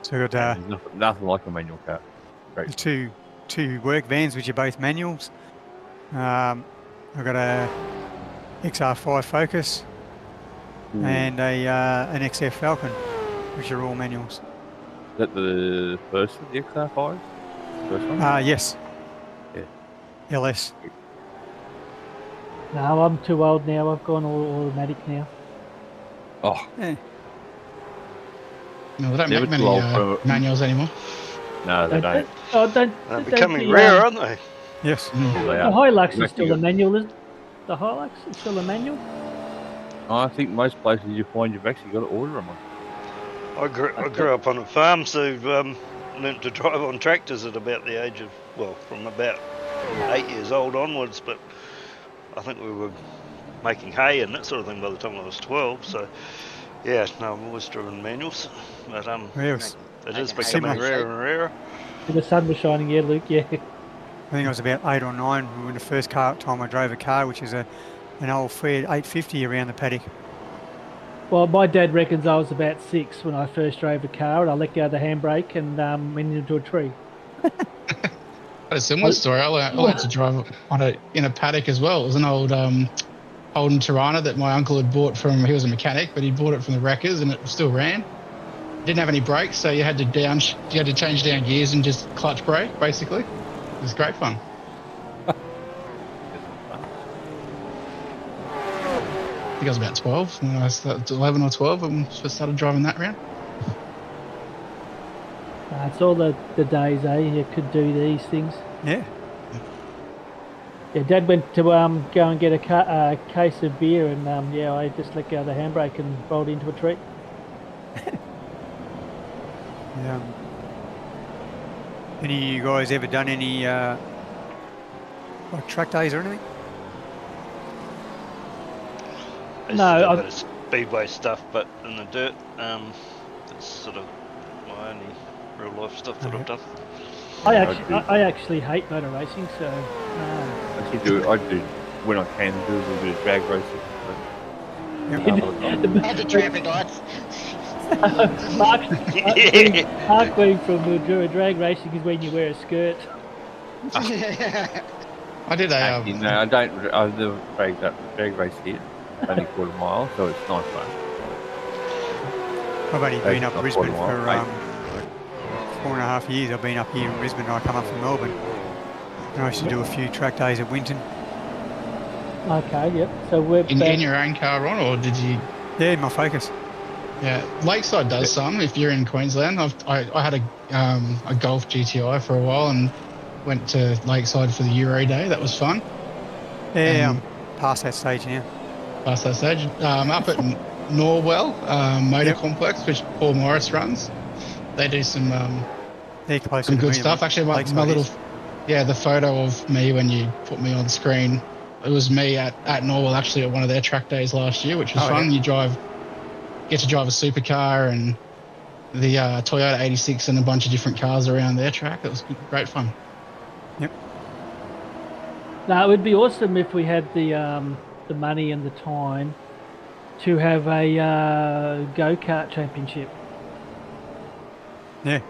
So I got there's nothing like a manual car. Great. two work vans, which are both manuals. I got a XR5 Focus and an XF Falcon, which are all manuals. Is that the first of the XR5? First one? Yes. Yeah. LS. No, I'm too old now. I've gone all automatic now. Oh, Yeah. No, they don't Never make many too old for- manuals anymore. no, they don't. Don't They're don't becoming the, rare, aren't they? Yes. They The are. Hilux is Exactly. still a manual, isn't it? The Hilux is still a manual? I think most places you find you've actually got to order them. I grew up on a farm, so learnt to drive on tractors at about the age of, well, from about 8 years old onwards, but I think we were making hay and that sort of thing by the time I was 12, so yeah, no, I've always driven manuals, but Yes. it is Making hay becoming by rarer and rarer. The sun was shining, yeah, Luke, yeah. I think I was about 8 or 9 when the first time I drove a car, which is an old Fiat 850 around the paddock. Well, my dad reckons I was about 6 when I first drove a car, and I let go of the handbrake and went into a tree. Got a similar story. I learned to drive in a paddock as well. It was an old Holden Tirana that my uncle had bought from. He was a mechanic, but he bought it from the wreckers, and it still ran. Didn't have any brakes, so you had to change down gears and just clutch brake. Basically, it was great fun. I think I was about 12 when I started, 11 or 12 when I first started driving that round. It's all the days, eh? You could do these things. Yeah. Yeah, Dad went to go and get a case of beer, and I just let go of the handbrake and rolled into a tree. Any of you guys ever done any like track days or anything? No, a bit of speedway stuff, but in the dirt, it's sort of my only real life stuff that I've done. I actually hate motor racing, so I do when I can do a little bit of drag racing. Had the traffic lights. Mark going from drag racing is when you wear a skirt. I did a. I never drag race here. Only quarter mile, so it's nice fun. I've only been up Not Brisbane quarter mile, for 4.5 years. I've been up here in Brisbane. I come up from Melbourne, and I used to do a few track days at Winton. Okay, yep. So we're in your own car, Ron, or did you? Yeah, in my Focus. Yeah, Lakeside does some. If you're in Queensland, I had a Golf GTI for a while and went to Lakeside for the Euro Day. That was fun. Yeah, I'm past that stage now. Past that stage, up at Norwell Motor Complex, which Paul Morris runs. They do some They're closer some to good me, stuff. Actually, my Lakeside little is. the photo of me when you put me on screen, it was me at Norwell actually at one of their track days last year, which was fun. Yeah. You get to drive a supercar and the Toyota 86 and a bunch of different cars around their track. It was great fun. Yep. No, it would be awesome if we had the money and the time to have a go-kart championship. Yeah.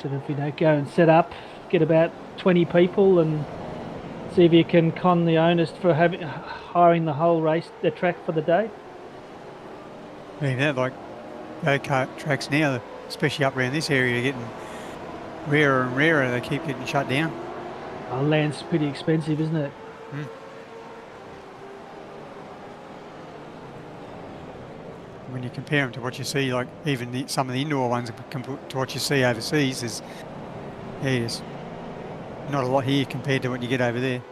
Sort of, go and set up, get about 20 people and see if you can con the owners for hiring the whole the track for the day. Yeah, like go-kart tracks now, especially up around this area, are getting rarer and rarer. They keep getting shut down. Land's pretty expensive, isn't it? When you compare them to what you see, like even some of the indoor ones to what you see overseas, there's not a lot here compared to what you get over there.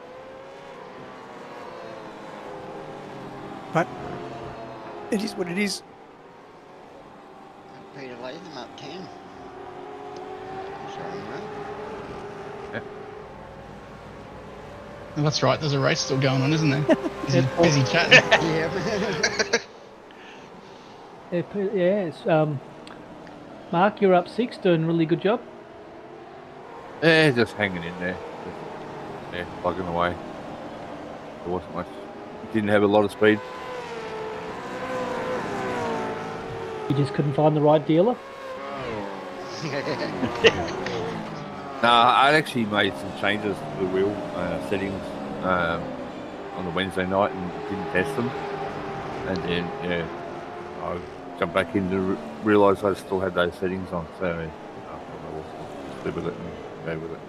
But it is what it is. Peter Latham up 10. Sorry, mate. Oh, that's right. There's a race still going on, isn't there? Busy chatting. Yeah. Mark, you're up 6, doing a really good job. Yeah, just hanging in there. Plugging away. There wasn't much. Didn't have a lot of speed. You just couldn't find the right dealer. I actually made some changes to the wheel settings on the Wednesday night and didn't test them. And then, I jumped back in to realise I still had those settings on. So I'll live with it and go with it.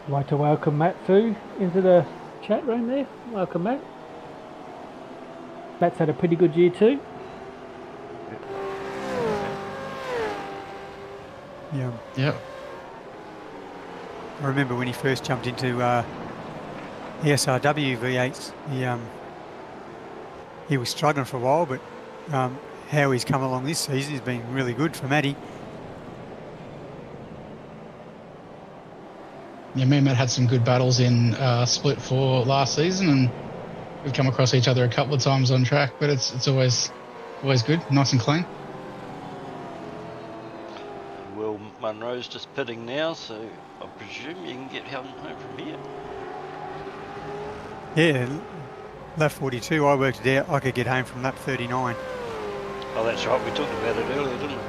I'd like to welcome Matt Fu into the chat room there. Welcome, Matt. Matt's had a pretty good year too. Yeah. Yeah. I remember when he first jumped into the SRW V8s, he was struggling for a while, but how he's come along this season. He's been really good for Matty. Yeah, me and Matt had some good battles in Split 4 last season, and we've come across each other a couple of times on track, but it's always good, nice and clean. Will Munro's just pitting now, so I presume you can get home from here. Yeah, lap 42, I worked it out. I could get home from lap 39. Oh, that's right. We talked about it earlier, didn't we?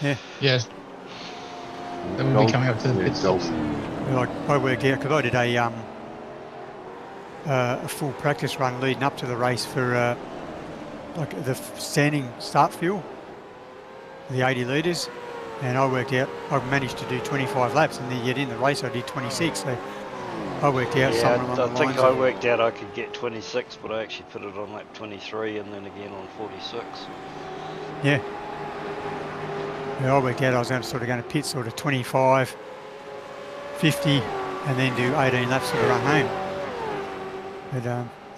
Yeah. Yes. That will be coming up to the pit stops. Like I worked out because I did a full practice run leading up to the race for like the standing start fuel, the 80 litres, and I worked out I managed to do 25 laps, and then yet in the race I did 26. So I worked out something along the lines. I think I worked out I could get 26, but I actually put it on lap 23 and then again on 46. Yeah. Yeah, I worked out I was sort of going to pit sort of 25, 50, and then do 18 laps to run home. But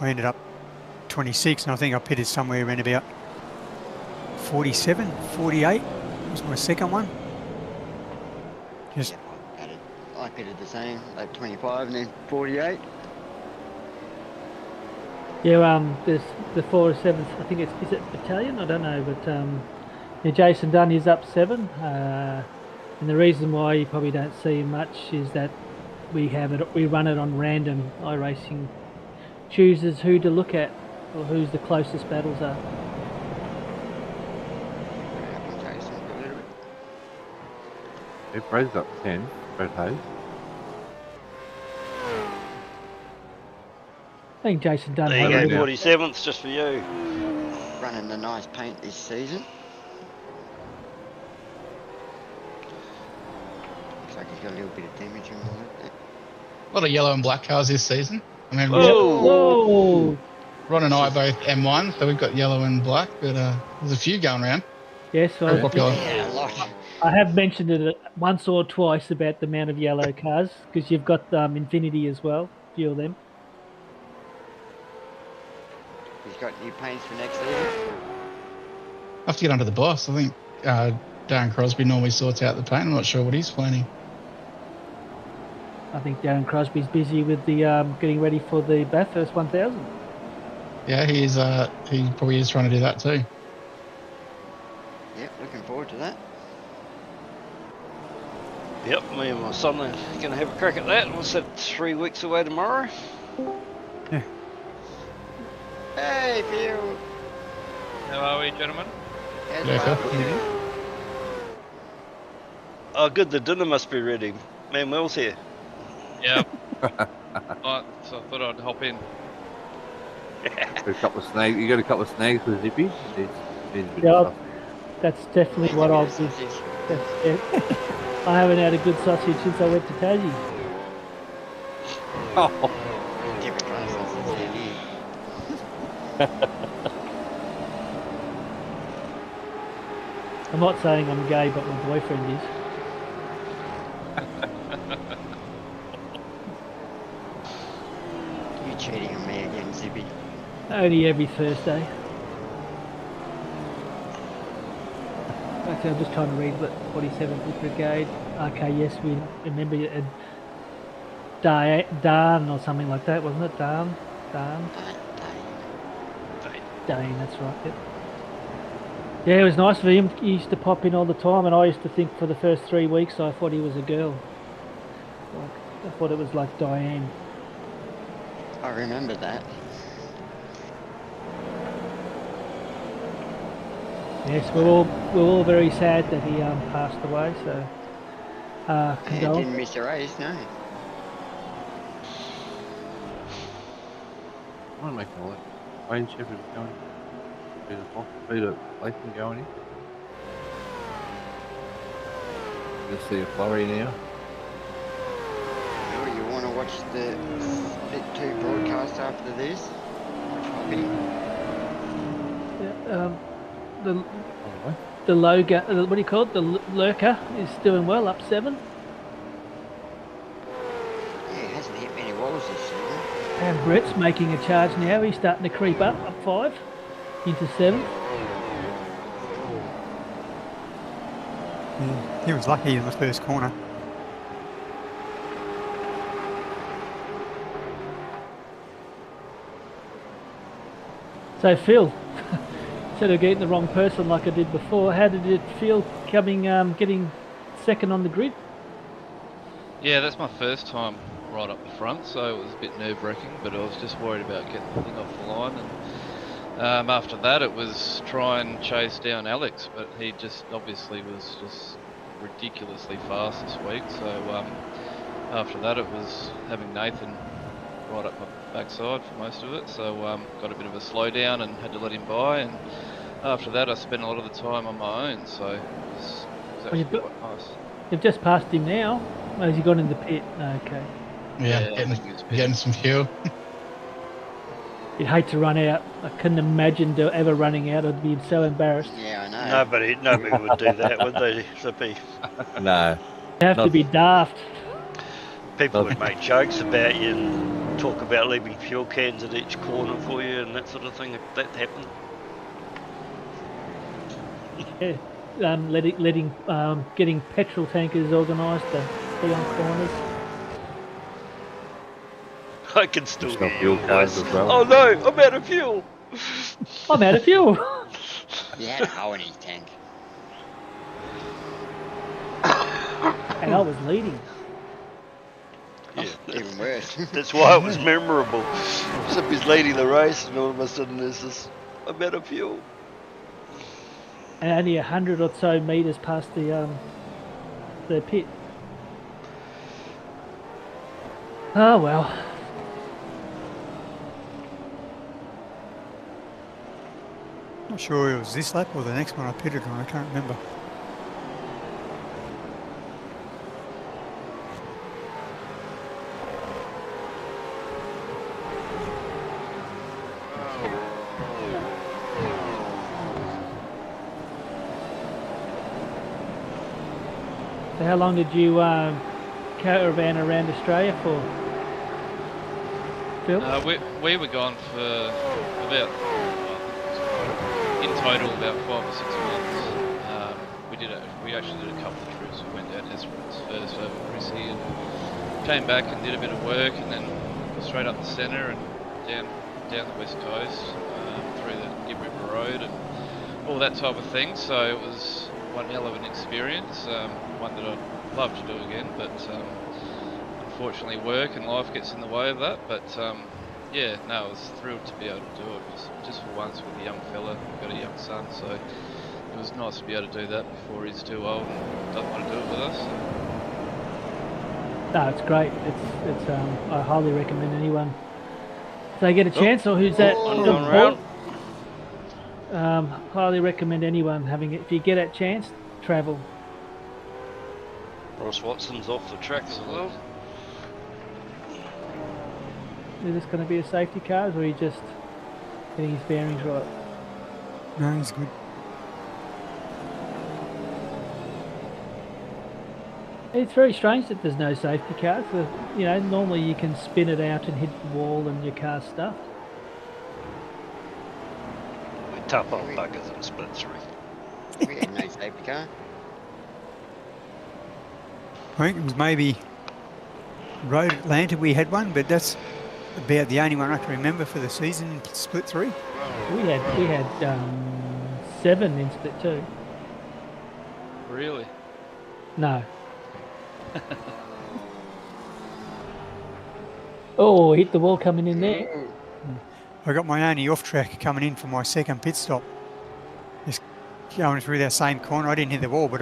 I ended up 26, and I think I pitted somewhere around about 47, 48 was my second one. Just Yeah, I pitted the same, like 25 and then 48. Yeah, there's the 47th, I think is it battalion? I don't know, but yeah, Jason Dunn is up 7, and the reason why you probably don't see him much is that we run it on random. iRacing chooses who to look at or who's the closest battles are. It Brad's up 10. Brad Hayes. I think Jason Dunn There had you a go, little- 47th just for you. Running the nice paint this season. Looks like he's got a little bit of damage on the lip there. A lot of yellow and black cars this season. I mean, Whoa! Whoa! Ron and I are both M1, so we've got yellow and black, but there's a few going around. Yes, Very popular. Yeah, a lot. I have mentioned it once or twice about the amount of yellow cars, because you've got Infinity as well, a few of them. He's got new paints for next season. I have to get under the boss. I think Darren Crosby normally sorts out the paint. I'm not sure what he's planning. I think Darren Crosby's busy with the getting ready for the Bathurst 1000. Yeah, he probably is trying to do that too. Yep, looking forward to that. Yep, me and my son are going to have a crack at that. What's that, 3 weeks away tomorrow? Hey, Phil. How are we, gentlemen? How's Yeah, the Phil. barbecue? Oh, good, the dinner must be ready. Man, Will's here. Yeah. Right, so I thought I'd hop in. Got a couple of snags. You got a couple of snags with Zippy? Needs a bit Yeah, of stuff. that's definitely what I'll do. Sausage. I haven't had a good sausage since I went to Tassie. Oh, Different kind of sausage down here. I'm not saying I'm gay, but my boyfriend is. You cheating on me again, Zippy. Only every Thursday. Okay, I'm just trying to read what 47th Brigade. Okay, yes, we remember Dan or something like that, wasn't it? Dan, Dane, that's right. Yep. Yeah, it was nice for him. He used to pop in all the time, and I used to think for the first 3 weeks I thought he was a girl. I thought it was like Diane. I remember that. Yes, we're all very sad that he passed away. So, Yeah, condole. didn't miss a race, no. I want to make a look. Wayne Shepherd going. Peter Latham going in. You'll see a flurry now. Oh, you want to watch the Split 2 broadcast after this? Watch Hoppy. Yeah, the Oh, the Loga, what do you call it? The Lurker is doing well, up 7. Yeah, it hasn't hit many walls this season. And Brett's making a charge now. He's starting to creep up 5 into 7th. Yeah, he was lucky in the first corner. So Phil, instead of getting the wrong person like I did before, how did it feel coming, getting second on the grid? Yeah, that's my first time right up the front, so it was a bit nerve-wracking, but I was just worried about getting the thing off the line. And after that, it was try and chase down Alex, but he just obviously was just ridiculously fast this week. So after that, it was having Nathan right up my backside for most of it. So got a bit of a slowdown and had to let him by. And after that, I spent a lot of the time on my own, so it was actually quite nice. You've just passed him now. Oh, has he gone in the pit? Okay. Yeah, I think he was getting some fuel. You'd hate to run out. I couldn't imagine ever running out. I'd be so embarrassed. Yeah, I know. Nobody would do that, would they, Zippy? No. You have to be daft. People would make jokes about you and talk about leaving fuel cans at each corner for you and that sort of thing if that happened. Yeah. Getting petrol tankers organised to be on corners. I can still There's no hear fuel your cans voice. as well. Oh no, I'm out of fuel. I'm out of fuel. He had a hole in his tank. And I was leading. Yeah, Even worse. that's why it was memorable. Zippy's leading the race and all of a sudden there's this, I'm out of fuel. And only 100 or so metres past the pit. Oh well. Not sure it was this lap or the next one I pitted on, I can't remember. So how long did you caravan around Australia for, Phil? We were gone for about, in total, about 5 or 6 months. We actually did a couple of trips. We went down Esperance first over Chrissy and came back and did a bit of work, and then straight up the centre and down the west coast through the Gibb River Road and all that type of thing. So it was one hell of an experience, one that I'd love to do again, but unfortunately work and life gets in the way of that. But yeah, no, I was thrilled to be able to do it. Just for once with a young fella. I've got a young son, so it was nice to be able to do that before he's too old and doesn't want to do it with us. No, it's great. It's I highly recommend anyone. If they get a chance, or who's that? Highly recommend anyone having it. If you get a chance, travel. Ross Watson's off the track as well. Is this going to be a safety car, or are you just getting his bearings right? No, he's good. It's very strange that there's no safety cars. You know, normally you can spin it out and hit the wall and your car's stuffed. We're tough old buggers in split 3. We had no safety car. I think it was maybe Road Atlanta we had one, but that's about the only one I can remember for the season in split 3. We had 7 in split 2. Really? No. Oh, hit the wall coming in there. I got my only off track coming in for my second pit stop. Just going through that same corner. I didn't hit the wall, but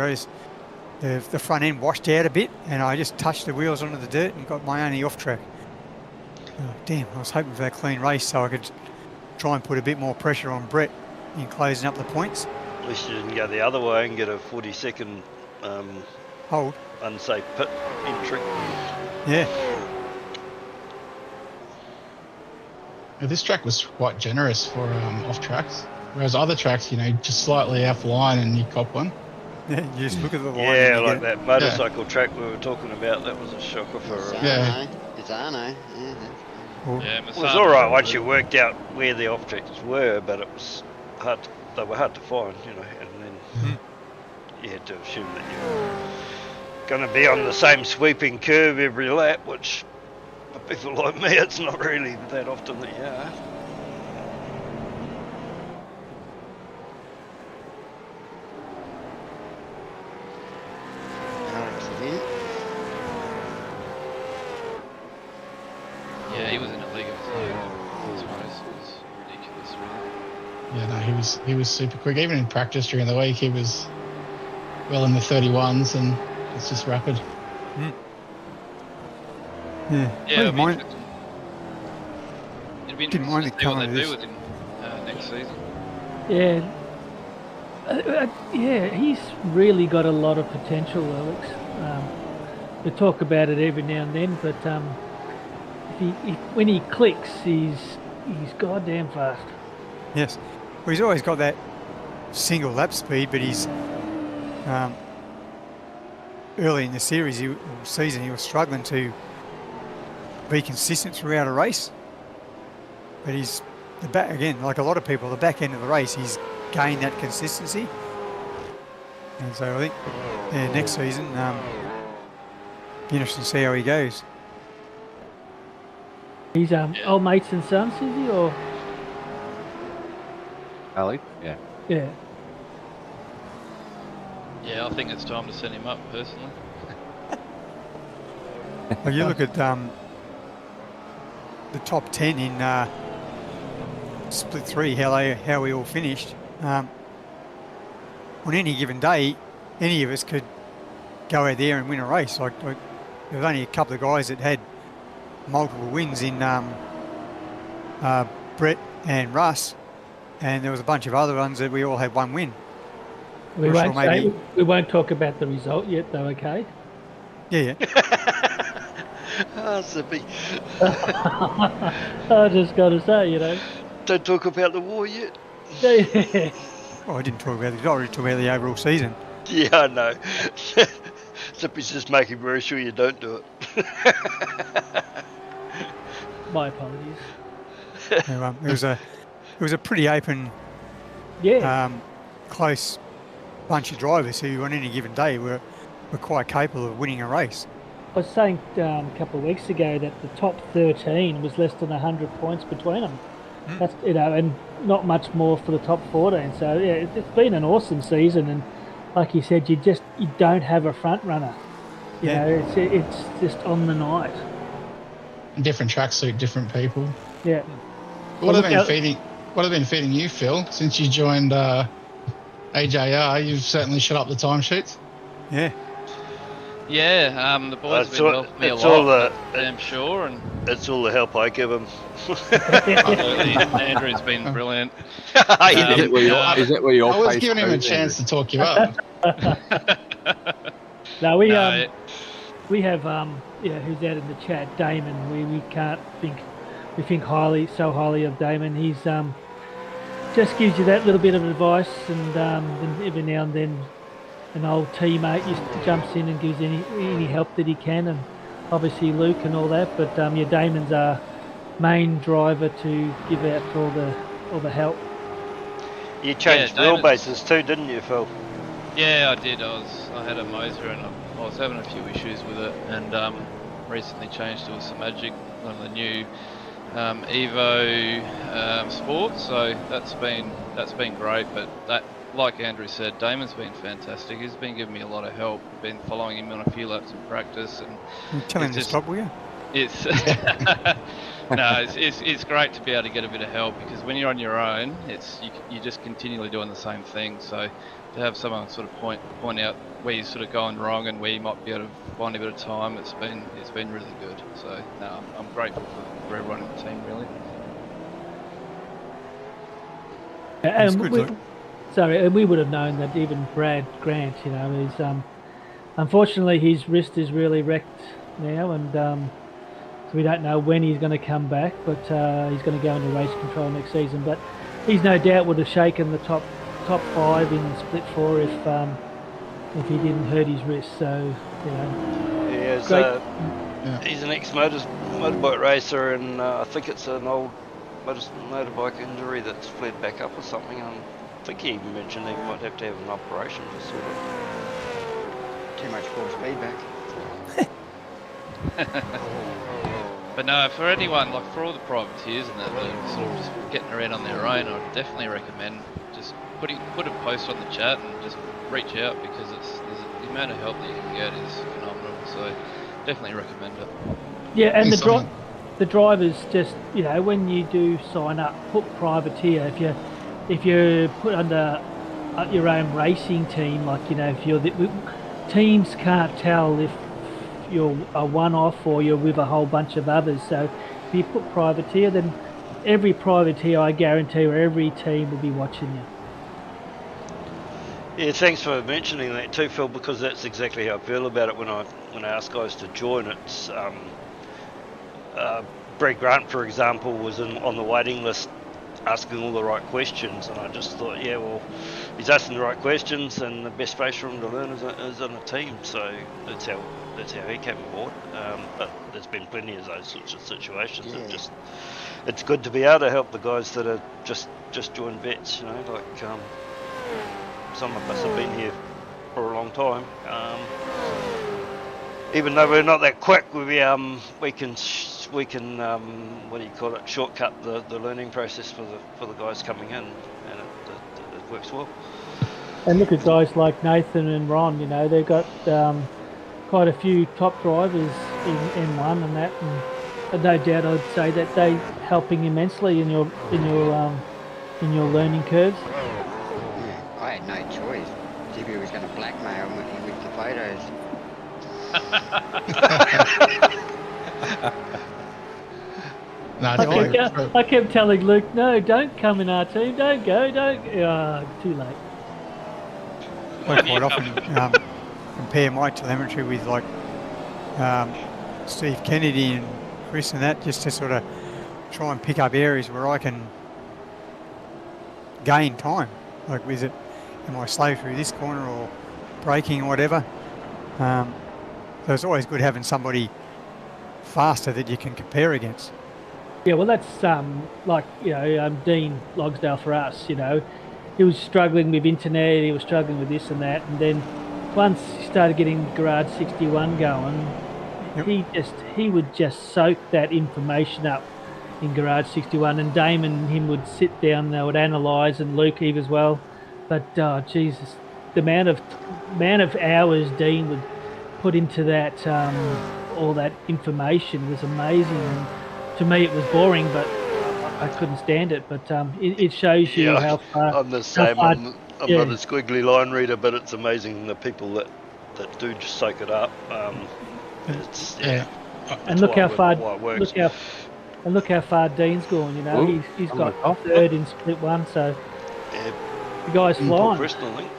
the front end washed out a bit, and I just touched the wheels onto the dirt and got my only off track. Oh, damn, I was hoping for a clean race so I could try and put a bit more pressure on Brett in closing up the points. At least you didn't go the other way and get a 40-second Hold. unsafe pit entry. Yeah. This track was quite generous for off tracks, whereas other tracks, you know, just slightly off the line and you cop one. Yeah, you just look at the line. Yeah, and you like get that motorcycle track we were talking about, that was a shocker for Yeah. It's Arno. Yeah. Yeah, It was alright once you worked out where the off tracks were, but it was hard. They were hard to find, you know, and then you had to assume that you're going to be on the same sweeping curve every lap, which for people like me, it's not really that often that you are. Alex is in. Yeah, he was in a league of his own. This race was ridiculous, really. Yeah, no, he was super quick. Even in practice during the week, he was well in the 31s, and it's just rapid. Yeah. Yeah, It'd be interesting mind to it see what coming they to do this. with him next season. Yeah. Yeah, he's really got a lot of potential, Alex. We talk about it every now and then, but when he clicks, he's goddamn fast. Yes. Well, he's always got that single lap speed, but he's early in the season he was struggling to be consistent throughout a race. But he's the back again, like a lot of people, the back end of the race, he's gained that consistency. And so I think next season, be interesting to see how he goes. He's old mates and sons, is he? Or Alex? Yeah. yeah. Yeah, I think it's time to send him up, personally. Well, you look at the top 10 in split 3, how we all finished. On any given day, any of us could go out there and win a race. Like there was only a couple of guys that had multiple wins in Brett and Russ, and there was a bunch of other ones that we all had one win. We won't talk about the result yet, though. Okay. Yeah. Ah, Zippy. I just got to say, Don't talk about the war yet. Yeah. Well, I didn't talk about I already talked about the overall season. Yeah, I know. Zippy's just making very sure you don't do it. My apologies. So, it was a pretty open, close bunch of drivers who on any given day were quite capable of winning a race. I was saying a couple of weeks ago that the top 13 was less than 100 points between them. That's and not much more for the top 14. So yeah, it's been an awesome season, and like you said, you don't have a front runner. You know, it's just on the night. Different tracksuit, different people. Yeah. What have been feeding you, Phil, since you joined AJR? You've certainly shut up the timesheets. Yeah. Yeah, the boys have been helping me a it's lot, I'm sure, and It's all the help I give them. absolutely, Andrew's been brilliant. Is it where your I was face giving him a goes, chance to talk you up. No, we have who's out in the chat, Damon. We can't think, we think so highly of Damon. He's just gives you that little bit of advice, and every now and then an old teammate jumps in and gives any help that he can, and obviously Luke and all that. But Damon's our main driver to give out for all the help. You changed wheelbases too, didn't you, Phil? Yeah, I did. I had a Moser and I was having a few issues with it, and recently changed to a Magic, one of the new Evo sports. So that's been great. But that, like Andrew said, Damon's been fantastic. He's been giving me a lot of help. I've been following him on a few laps in practice, and Tell him to stop, will you? It's it's great to be able to get a bit of help, because when you're on your own, you're just continually doing the same thing. So to have someone sort of point out where you're sort of going wrong and where you might be able to find a bit of time, it's been really good. So no, I'm grateful for everyone in the team, really. And we would have known that even Brad Grant, he's unfortunately his wrist is really wrecked now, and so we don't know when he's going to come back, but he's going to go into race control next season. But he's no doubt would have shaken the top 5 in split 4 if he didn't hurt his wrist. So he's an ex-motorbike racer, and I think it's an old motorbike injury that's flared back up or something. I think he even mentioned he might have to have an operation to sort it. too much force feedback. But no, for anyone, like for all the privateers and that are sort of just getting around on their own, I'd definitely recommend just put a post on the chat and just reach out, because the amount of help that you can get is phenomenal. So definitely recommend it. Yeah, and It's something- the drivers just, you know, when you do sign up, put privateer. If you put under your own racing team, like, you know, if you're teams can't tell if you're a one-off or you're with a whole bunch of others. So if you put privateer, then every privateer, I guarantee, or every team will be watching you. Yeah, thanks for mentioning that too, Phil, because that's exactly how I feel about it when I ask guys to join. It's Brett Grant, for example, was on the waiting list asking all the right questions, and I just thought, yeah, well, he's asking the right questions, and the best place for him to learn is on a team. So that's how he came aboard. But there's been plenty of those sorts of situations. Yeah. It's good to be able to help the guys that are just joined vets. You know, like some of us have been here for a long time. Even though we're not that quick, we can what do you call it? Shortcut the learning process for the guys coming in, and it works well. And look at guys like Nathan and Ron. You know, they've got quite a few top drivers in M1 and that, and no doubt I'd say that they helping immensely in your learning curves. Yeah, I had no choice. Jimmy was going to blackmail me with the photos. No, I kept telling Luke, no, don't come in our team, don't go, don't. Too late. I quite often compare my telemetry with like Steve Kennedy and Chris and that, just to sort of try and pick up areas where I can gain time. Like, am I slow through this corner or braking or whatever? So it's always good having somebody faster that you can compare against. Yeah, well, that's like, you know, Dean Logsdale for us. You know, he was struggling with internet, he was struggling with this and that, and then once he started getting Garage 61 going, Yep. he would just soak that information up in Garage 61, and Damon and him would sit down, they would analyse, and Luke Eve as well. But Jesus, the amount of hours Dean would put into that, all that information was amazing. And to me, it was boring, but I couldn't stand it. But it shows you how far. I'm the same. far- I'm not a squiggly line reader, but it's amazing the people that do just soak it up. It's Yeah. And look how far. why it works. Look how far Dean's gone. You know, Ooh, he's I'm got off. third in split one. So Yeah, the guy's Paul flying. Preston, I think.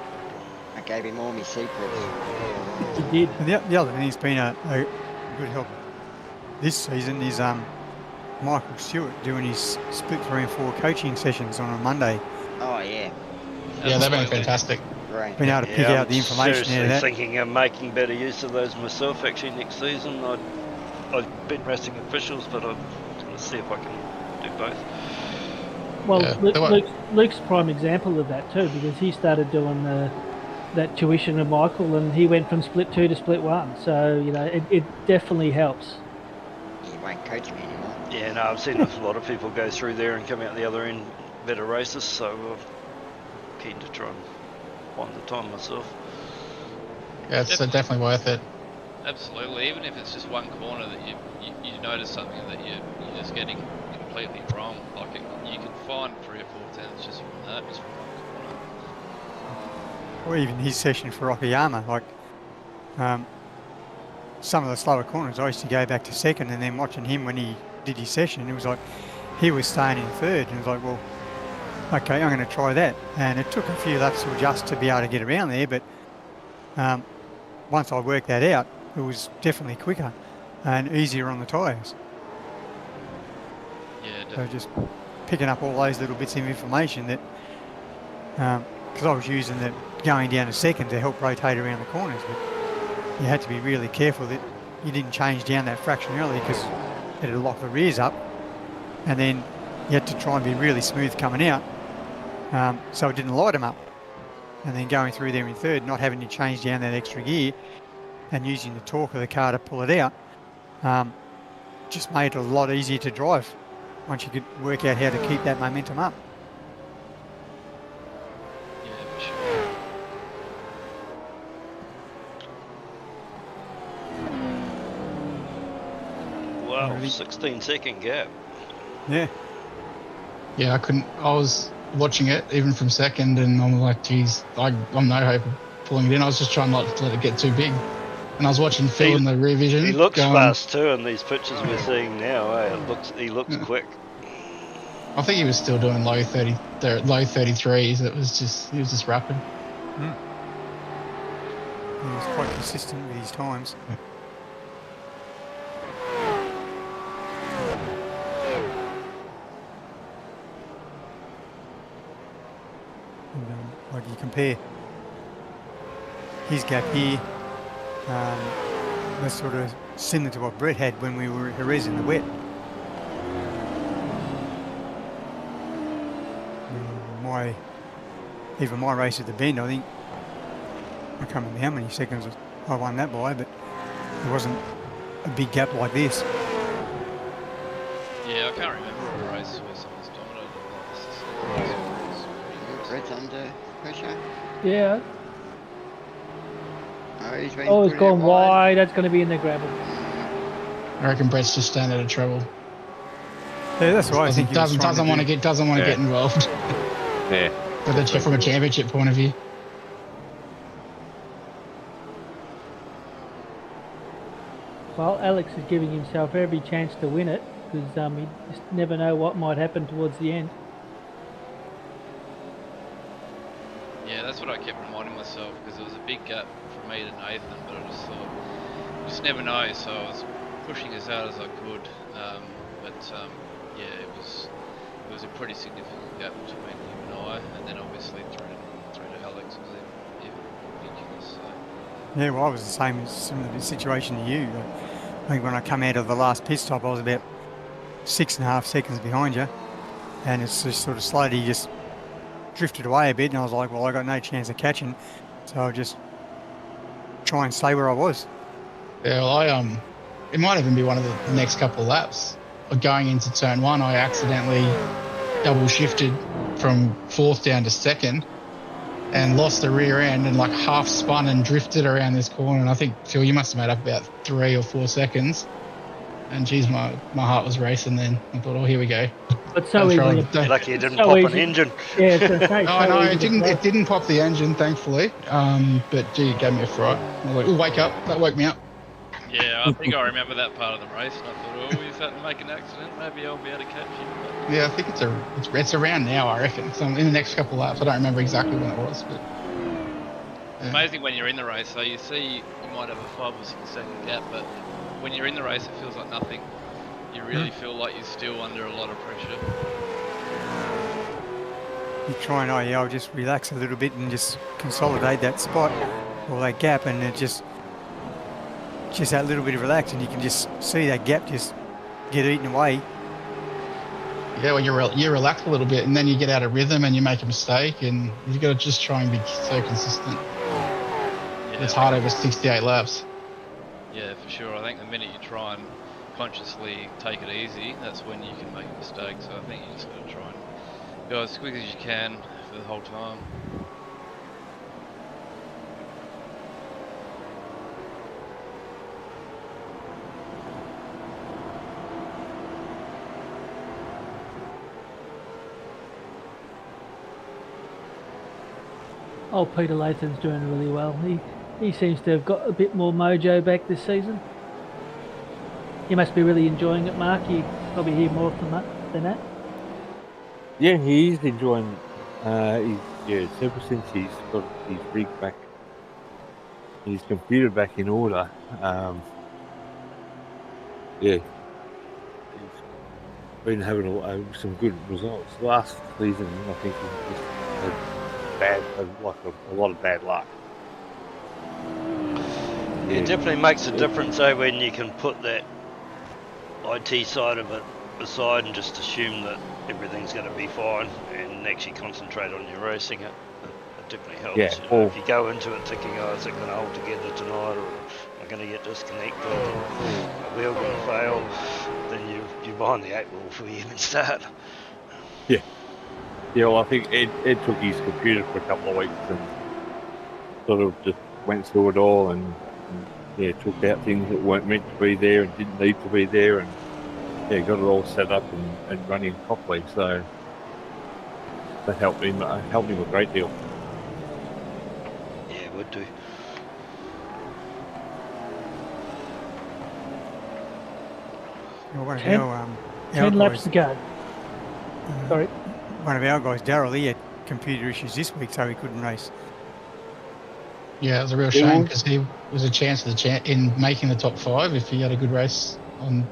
I gave him all my secrets. He did. And the other thing that's been a good help this season is Michael Stewart doing his split 3 and 4 coaching sessions on a Monday. Oh, yeah. Yeah, they've been fantastic. Great. Been able to pick out the information out seriously of that. thinking of making better use of those myself actually next season. I've been racing officials, but I'm going to see if I can do both. Well, Yeah, Luke's a prime example of that too, because he started doing that tuition of Michael, and he went from split 2 to split 1. So, you know, it definitely helps. He won't coach me anymore. Yeah, no, I've seen a lot of people go through there and come out the other end better races, so I'm keen to try and find the time myself. Yeah, it's definitely worth it. Absolutely, even if it's just one corner that you notice something that you're just getting completely wrong. Like you can find 3 or 4 tenths just from that, just from one corner. Or even his session for Okayama, like some of the slower corners, I used to go back to second, and then watching him when he did his session, it was like he was staying in third, and it was like, well, okay, I'm going to try that. And it took a few laps to adjust to be able to get around there, but once I worked that out, it was definitely quicker and easier on the tyres. Yeah, So definitely. just picking up all those little bits of information that, because I was using the going down to second to help rotate around the corners, but you had to be really careful that you didn't change down that fraction early, because it'd lock the rears up, and then you had to try and be really smooth coming out, so it didn't light them up. And then going through there in third, not having to change down that extra gear, and using the torque of the car to pull it out, just made it a lot easier to drive once you could work out how to keep that momentum up. Yeah, for sure. Wow, Really? 16-second gap. Yeah. Yeah, I couldn't. I was watching it even from second, and I'm like, geez, I'm no hope of pulling it in. I was just trying not to let it get too big. And I was watching Phil in the rear vision. He looks going, fast too in these pictures we're seeing now. He looks Yeah. quick. I think he was still doing low 33s. It was just he was just rapid. He was quite consistent with his times. And, like you compare his gap here, that's sort of similar to what Brett had when we were at Jerez in the wet. Even my race at the Bend, I think, I can't remember how many seconds I won that by, but there wasn't a big gap like this. Yeah, I can't remember a race where someone's dominated like this. Brett's under pressure. Yeah. Oh, he's been Oh, it's put out gone wide. That's going to be in the gravel. I reckon Brett's just staying out of trouble. Yeah, that's why I think he was Doesn't want to get involved. Yeah. From a championship point of view. Well, Alex is giving himself every chance to win it because you just never know what might happen towards the end. Yeah, that's what I kept reminding myself because it was a big gap from me to Nathan, but I just thought, you just never know, so I was pushing as hard as I could. Yeah, it was a pretty significant gap between him and I, and then obviously through to Alex was even ridiculous. So. Yeah, well, I was the same similar situation to you. I think when I come out of the last pit stop, I was about 6.5 seconds behind you, and it's just sort of slowly just drifted away a bit, and I was like, well, I got no chance of catching, so I'll just try and stay where I was. Yeah, well, it might even be one of the next couple of laps. Going into turn one, I accidentally double shifted from fourth down to second and lost the rear end and like half spun and drifted around this corner. And I think, Phil, you must have made up about 3 or 4 seconds. And geez, my heart was racing then. I thought, oh, here we go. But so easy. You're lucky you didn't So pop easy. an engine. Yeah, it's going to say. Oh, no, it didn't pop the engine, thankfully. But gee, it gave me a fright. I was like, oh, wake up. That woke me up. Yeah, I think I remember that part of the race, and I thought, oh, he's starting to make an accident. Maybe I'll be able to catch him. But... Yeah, I think it's around now, I reckon. So in the next couple of laps. I don't remember exactly when it was, but It's amazing when you're in the race. So you see, you might have a 5 or 6 second gap, but when you're in the race, it feels like nothing. You really feel like you're still under a lot of pressure. You try and I'll just relax a little bit and just consolidate that spot or that gap, and it just that little bit of relax, and you can just see that gap just get eaten away. yeah, well, you relax a little bit, and then you get out of rhythm, and you make a mistake, and you got to just try and be so consistent. Yeah, It's hard over 68 laps. Yeah, for sure. I think the minute you try and consciously take it easy, that's when you can make a mistake. So I think you just got to try and go as quick as you can for the whole time. Oh, Peter Latham's doing really well. He seems to have got a bit more mojo back this season. You must be really enjoying it, Mark. You probably hear more from than that. Yeah, he is enjoying. Ever since he's got his rig back, his computer back in order. He's been having some good results. Last season, I think he just had a lot of bad luck. It definitely makes a difference though when you can put that IT side of it aside and just assume that everything's going to be fine and actually concentrate on your racing. It definitely helps. Yeah, If you go into it thinking, oh, is it going to hold together tonight, or am I going going to get disconnected, a wheel going to fail, then you're behind the 8 ball before you even start. Yeah, well, I think Ed took his computer for a couple of weeks and sort of just went through it all and took out things that weren't meant to be there and didn't need to be there, and got it all set up and running properly. So that helped him a great deal. Yeah, it would do. Well, one of 10 our 10 laps guys, to go. Sorry. one of our guys, Daryl, he had computer issues this week, so he couldn't race. Yeah, it was a real shame because he was a chance in making the top 5 if he had a good race on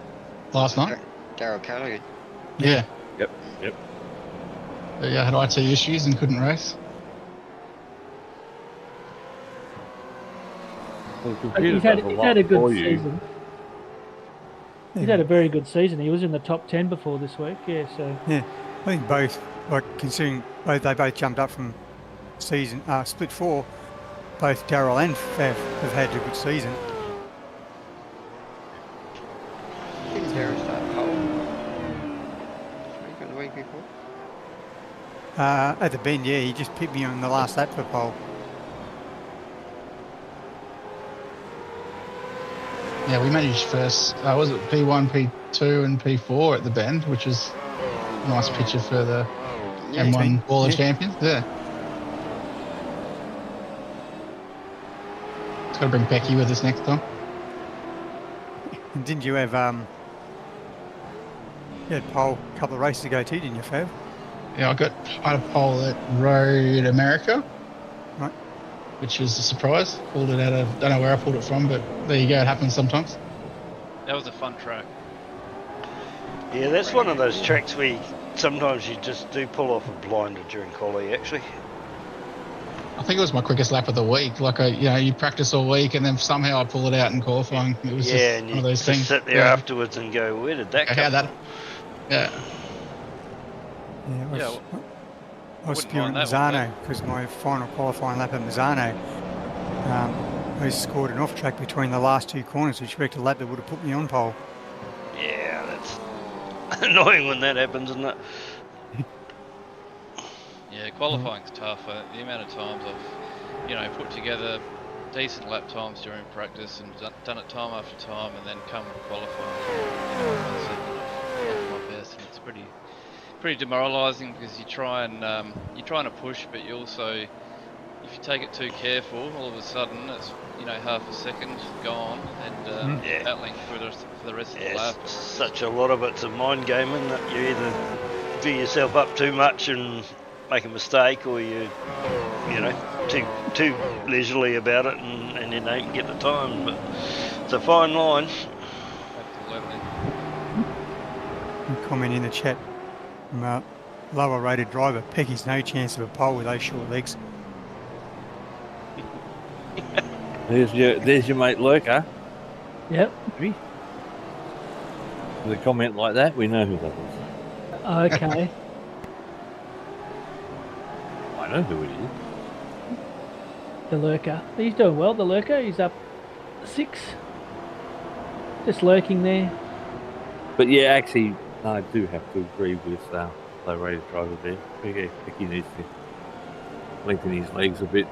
last night. Daryl Callaghan. Yeah. Yep. But yeah, had IT issues and couldn't race. Well, the But computer he's had does a he's lot had a good for you. season. He's had a very good season. He was in the top 10 before this week. Yeah, so Yeah, I think both, like considering they both jumped up from season split 4, both Daryl and Fav have had a good season. Didn't Daryl start pole? The week before? At the bend, yeah, he just picked me on the last lap for pole. Yeah, we managed first. Was it P1, P2, and P4 at the bend, which was a nice picture for the M1 Wall of Champions. Yeah. It's got to bring Becky with us next time. And didn't you have you had pole a couple of races ago too, didn't you, Fav? Yeah, I had a pole at Road America. Right. Which was a surprise. Pulled it out of, don't know where I pulled it from, but there you go, it happens sometimes. That was a fun track. Yeah, that's one of those tracks where sometimes you just do pull off a blinder during quali, actually. I think it was my quickest lap of the week. Like, you practice all week and then somehow I pull it out in qualifying. It was just and one you of those just things. sit there afterwards and go, where did that come from? Yeah. Yeah, I was wouldn't spewing mind that one, Mazzano because my final qualifying lap at Mazzano, I scored an off track between the last 2 corners, which wrecked a lap that would have put me on pole. Yeah, that's annoying when that happens, isn't it? Yeah, qualifying's tough. The amount of times I've, put together decent lap times during practice and done it time after time, and then come qualifying, my best, and it's pretty demoralising because you're trying to push, but you also, if you take it too careful, all of a sudden it's half a second gone and battling for the rest of the lap. Such a lot of it's a mind game, and that you either do yourself up too much and make a mistake, or you too leisurely about it and you don't get the time. But it's a fine line. Absolutely. Comment in the chat from a lower rated driver, Pecky's no chance of a pole with those short legs. There's your mate Lurker. yep. With a comment like that, we know who that is. Okay. I know who it is. The lurker. He's doing well. The lurker. He's up 6. Just lurking there. But yeah, actually, I do have to agree with low rated driver there. Picky needs to lengthen his legs a bit.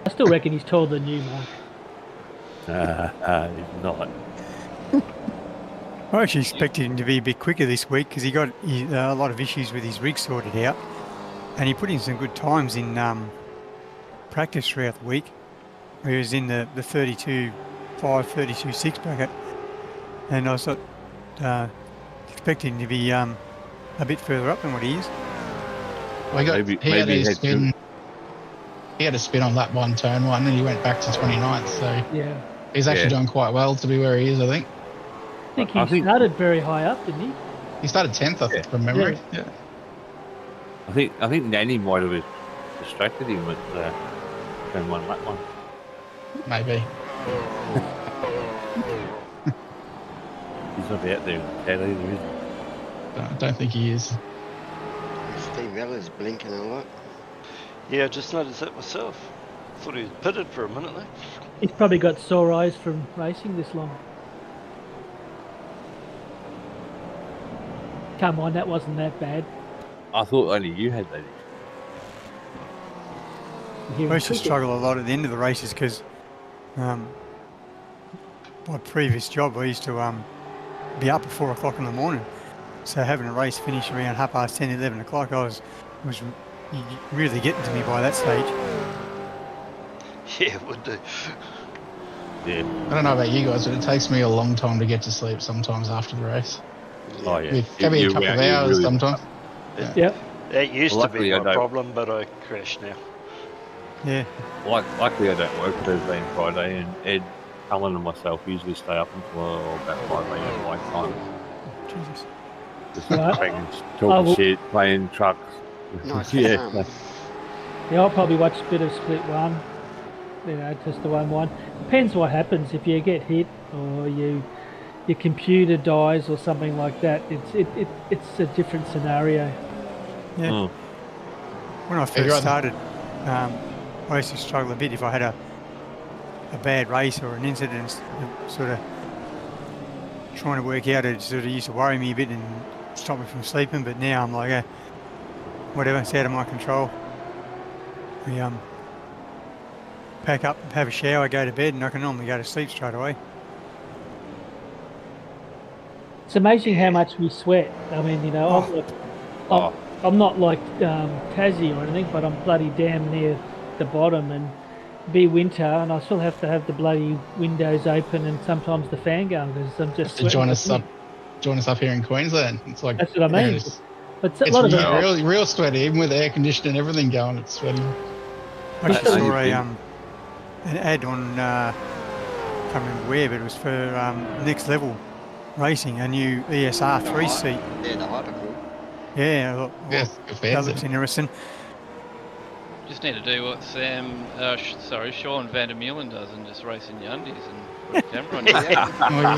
I still reckon he's taller than you, Mark. He's not. I actually expected him to be a bit quicker this week because he got a lot of issues with his rig sorted out, and he put in some good times in practice throughout the week. He was in the 32.5, 32.6 bracket, and I was expecting him to be a bit further up than what he is. Well, he had a spin on lap 1, turn 1, and he went back to 29th. So Yeah. he's actually doing quite well to be where he is, I think. I think he started very high up, didn't he? He started 10th, I think, from memory. Yeah. I think Nanny might have distracted him with turn 1, lap 1. Maybe. He's not out there in the cat either, is he? I don't think he is. Steve Vella's blinking a lot. Yeah, I just noticed that myself. Thought he was pitted for a minute there. He's probably got sore eyes from racing this long. Come on, that wasn't that bad. I thought only you had that. Here I in used to cricket. struggle a lot at the end of the races because my previous job, I used to be up at 4 o'clock in the morning. So having a race finish around 10:30, 11 o'clock, was really getting to me by that stage. Yeah, it would do. Yeah. I don't know about you guys, but it takes me a long time to get to sleep sometimes after the race. Oh yeah. It can be a couple of hours sometimes. Yep. That used Well, to be luckily I my don't. problem, but I crash now. Yeah. Luckily I don't work Thursday and Friday, and Ed, Alan and myself usually stay up until about 5 a.m. my time. Jesus. Just Right. talking will- shit, playing trucks. Nice. Yeah. Yeah, I'll probably watch a bit of Split 1. You know, just the 1-1. Depends what happens. If you get hit or your computer dies or something like that, it's a different scenario. Yeah. Mm. When I you're first right. started, I used to struggle a bit if I had a bad race or an incident, sort of trying to work out. It sort of used to worry me a bit and stop me from sleeping. But now I'm like, whatever, it's out of my control. We pack up, have a shower, go to bed, and I can normally go to sleep straight away. It's amazing how much we sweat. I mean, you know, I'm not like Tassie or anything, but I'm bloody damn near the bottom, and be winter, and I still have to have the bloody windows open and sometimes the fan going because I'm just To join sweating. us up here in Queensland. It's like That's what I mean. It's, But a it's lot of real sweaty, even with air conditioning and everything going. It's sweaty. I actually saw Only an ad on, I can't remember where, but it was for Next Level Racing, a new ESR 3-seat. Yeah, the Hypercool. Yeah, I thought, Yes, well, good that fancy. looks interesting. Just need to do what Sean Van der Meulen does and just race in your undies and put a camera on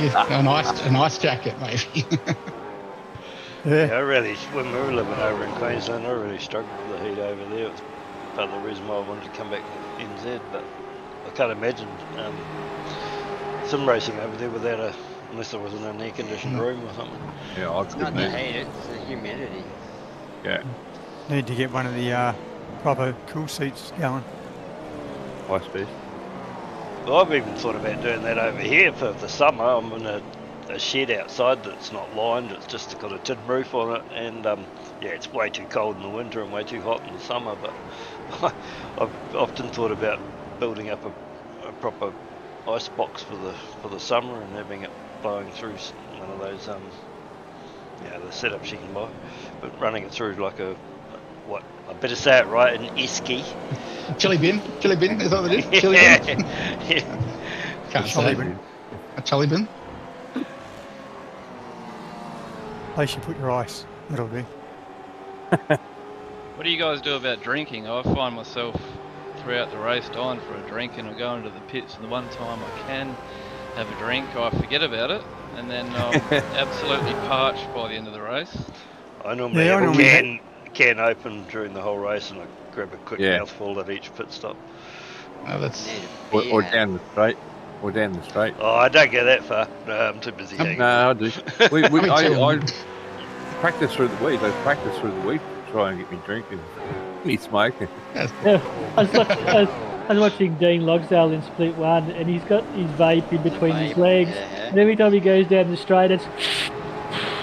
you. A nice jacket, maybe. Yeah, Yeah, when we were living over in Queensland, I really struggled with the heat over there. It's part of the reason why I wanted to come back to NZ, but I can't imagine sim racing over there without unless it was in an air-conditioned room or something. Yeah, I It's not couldn't the either. heat, it's the humidity. Yeah, need to get one of the proper cool seats going. high speed. Well, I've even thought about doing that over here for the summer. I'm in a shed outside that's not lined, it's just got a tin roof on it, and yeah, it's way too cold in the winter and way too hot in the summer, but I've often thought about building up a proper ice box for the summer and having it blowing through one of those the setups you can buy, but running it through like I better say it right, an esky. Chili bin, is that what it is? Chili Yeah. bin? Yeah. Can't Chili say. bin. A chili bin? Place you put your ice, that'll do. What do you guys do about drinking? I find myself throughout the race dying for a drink, and I go into the pits, and the one time I can have a drink, I forget about it, and then I'm absolutely parched by the end of the race. I normally Yeah, I have normally a can open during the whole race, and I grab a quick Yeah. mouthful at each pit stop. Oh, that's Need a Or beer. down the straight. Or down the straight. Oh, I don't go that far. No, I'm too busy hanging. No, I do. Me too. I practice through the week. I practice through the week to try and get me drinking, me smoking. Yeah, I was watching Dean Logsdale in Split 1, and he's got his vape in between his Vape, legs, yeah. and every time he goes down the straight, it's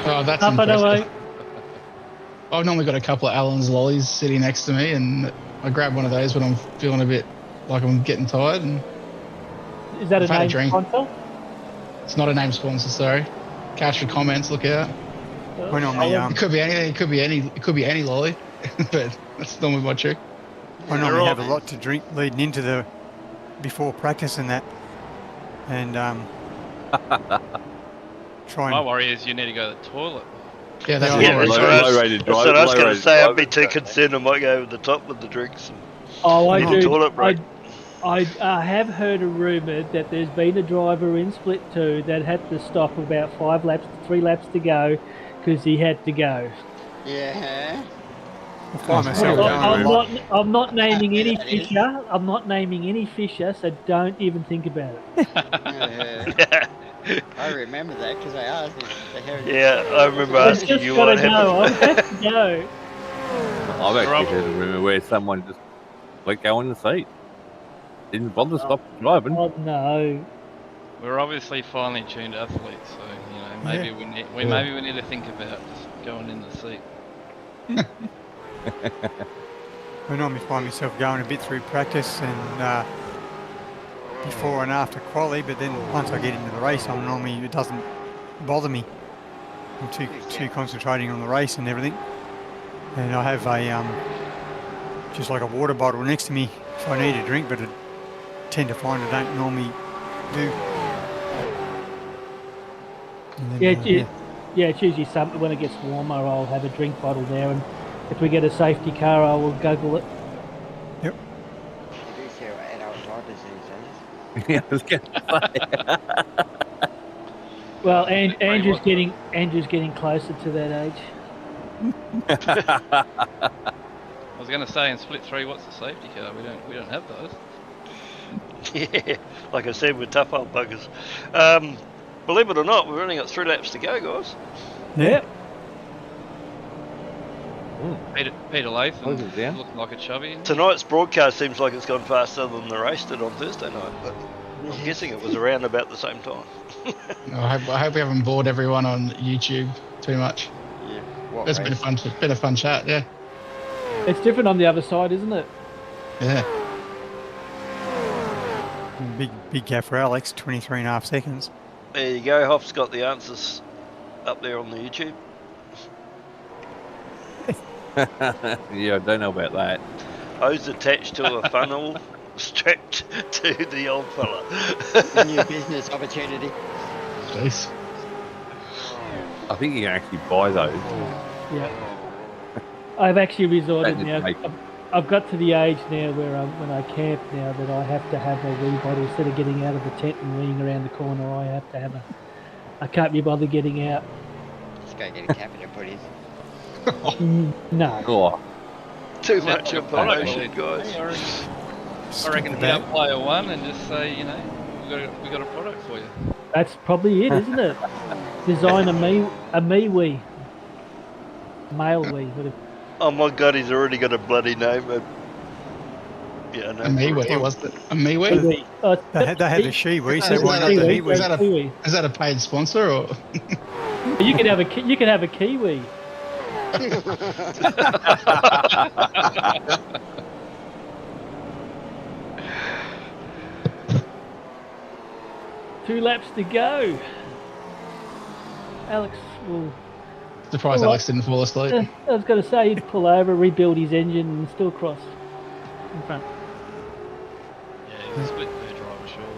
that's up and away. impressive. I've normally got a couple of Allen's lollies sitting next to me, and I grab one of those when I'm feeling a bit like I'm getting tired. And Is that a I've had a name drink. sponsor? it's not a name sponsor, sorry. Cash for comments, look out. When on the It could be anything. It could be any lolly, but that's normally my trick. I normally have a lot to drink leading into before practice and that, and try My and worry is you need to go to the toilet. Yeah, that's Yeah, what that's I what I was, low-rated that's what I was drive- going to low-rated say. I'd be drivers too don't concerned I might go over the top with the drinks. Oh, I Need a do. toilet break. I have heard a rumour that there's been a driver in Split 2 that had to stop about 3 laps to go because he had to go. Yeah. I'll find Oh, myself sorry. I'm not naming any That is. fisher. I'm not naming any fisher, so don't even think about it. I remember that because I asked him the heritage. Yeah, I remember I've asking just you got to what go. happened. I have to go. I've actually Rob- heard a rumour where someone just let go in the seat. Didn't bother stop driving. Oh no. We're obviously finely tuned athletes, so you know maybe maybe we need to think about just going in the seat. I normally find myself going a bit through practice and before and after quali, but then once I get into the race, it doesn't bother me. I'm too concentrating on the race and everything. And I have a just like a water bottle next to me if I need a drink, but I tend to find I don't normally do. And then, Yeah, it's usually something when it gets warmer. I'll have a drink bottle there, and if we get a safety car, I will guggle it. You do see adult drivers these days. Yeah, I was gonna say. Well, I think Andrew's Ray getting closer to that age. I was going to say in split 3, what's the safety car? We don't have those. Yeah, like I said, we're tough old buggers. Believe it or not, we've only got 3 laps to go, guys. Yeah. Peter Latham Close it down. looking like a chubby. Tonight's broadcast seems like it's gone faster than the race did on Thursday night, but I'm guessing it was around about the same time. I hope we haven't bored everyone on YouTube too much. Yeah. What It's been a fun chat. Yeah. It's different on the other side, isn't it? Yeah. big gap for Alex, 23.5 seconds. There you go, Hoff's got the answers up there on the YouTube. Yeah, I don't know about that. Hose attached to a funnel strapped to the old fella. A new business opportunity. Jeez. I think you can actually buy those. Yeah. I've actually resorted That now. is I've got to the age now where when I camp now that I have to have a wee bottle instead of getting out of the tent and weeing around the corner. I have to have I can't be bothered getting out. Let's go get a cabinet to put in. No. Oh, Too Sounds much like a product information, sheet. guys. I reckon hit up player 1 and just say, you know, we got a product for you. That's probably it, isn't it? Design a me wee. Male wee. Whatever. Oh my god, he's already got a bloody name. Yeah, no. A MeWe, was it? A MeWe? Kiwi. Oh, They had a she wee, so Is why that not the a- he wee? is that a- Kiwi. Is that a paid sponsor or? You can have a kiwi. 2 laps to go. Alex will. Surprised Alex didn't fall asleep. I was going to say he'd pull over, rebuild his engine, and still cross in front. Yeah, he's a split third driver, surely.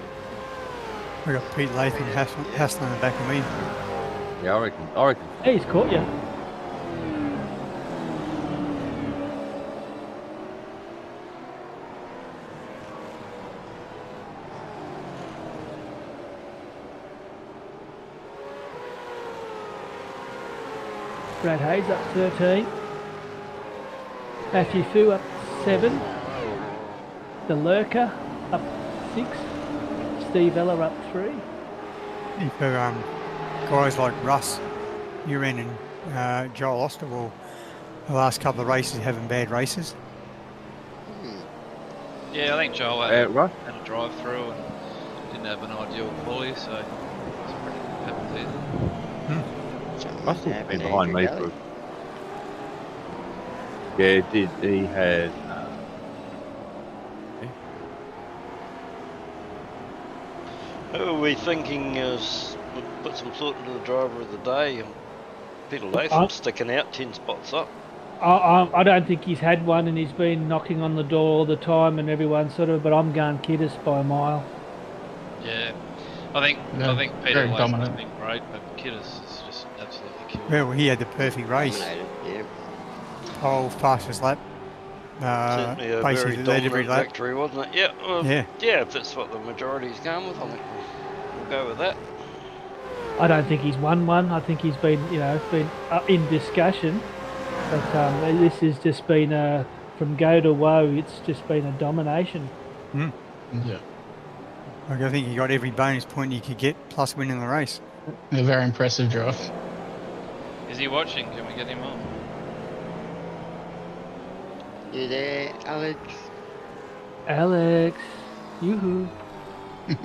We got Pete Latham hassling in the back of me. yeah, I reckon. Hey, he's caught you. Brad Hayes up 13. Matthew Fu up 7. The Lurker up 6. Steve Eller up 3. For guys like Russ, Uren and Joel Osterwall, the last couple of races having bad races. Yeah, I think Joel had Right? a drive through and didn't have an ideal quality, so it's pretty happens easy. Russell's been behind me for. Yeah, he had. Who are we thinking is we'll put some thought into the driver of the day? Peter Latham sticking out 10 spots up. I don't think he's had one, and he's been knocking on the door all the time, and everyone sort of. But I'm going Kiddis by a mile. Yeah, I think Peter very Latham's dominant. been great, but Kiddis is just absolutely killed. Well, he had the perfect race. Dominated, yeah. Whole fastest lap. Certainly a Basically very led every dominant lap. victory, wasn't it? Yeah, well, Yeah. yeah, if that's what the majority's going with, I think we'll go with that. I don't think he's won one. I think he's been, been in discussion. But this has just been from go to woe. It's just been a domination. Yeah. Like, I think he got every bonus point you could get, plus winning the race. A very impressive draft. Is he watching? Can we get him on? You there, Alex? Alex, yoo-hoo. Yeah,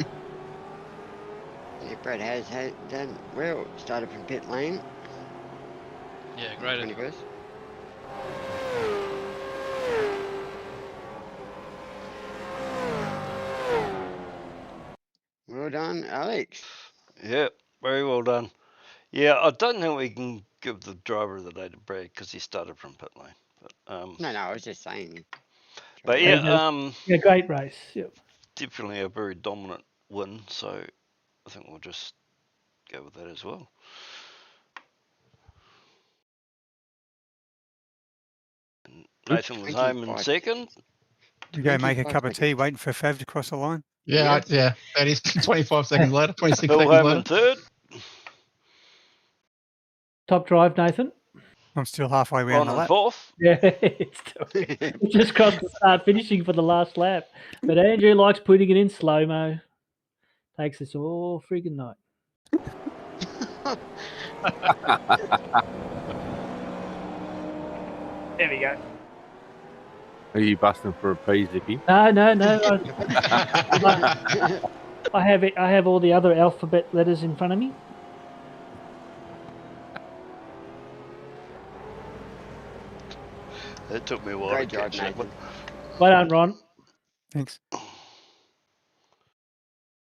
Brad has done well. Started from pit lane. Yeah, great. 21st. Well done, Alex. Yeah, very well done. Yeah, I don't think we can give the driver of the day to Brad because he started from pit lane. No, I was just saying. But Yeah, yeah, Yeah, great race. Yep. definitely a very dominant win. So I think we'll just go with that as well. And Nathan was home in 25. second. We go make a 25 cup of tea, seconds. waiting for Fav to cross the line. Yeah, that is 25 seconds later, 26 Bill seconds home later. in third. Top drive, Nathan. I'm still halfway around Ron the in lap. fourth. Yeah, it's just crossed the start finishing for the last lap. But Andrew likes putting it in slow-mo. Takes us all friggin' night. There we go. Are you busting for a pee, Zippy? No. I have all the other alphabet letters in front of me. It took me a while Great to job, catch that Nathan. one. Well done, Ron. Thanks.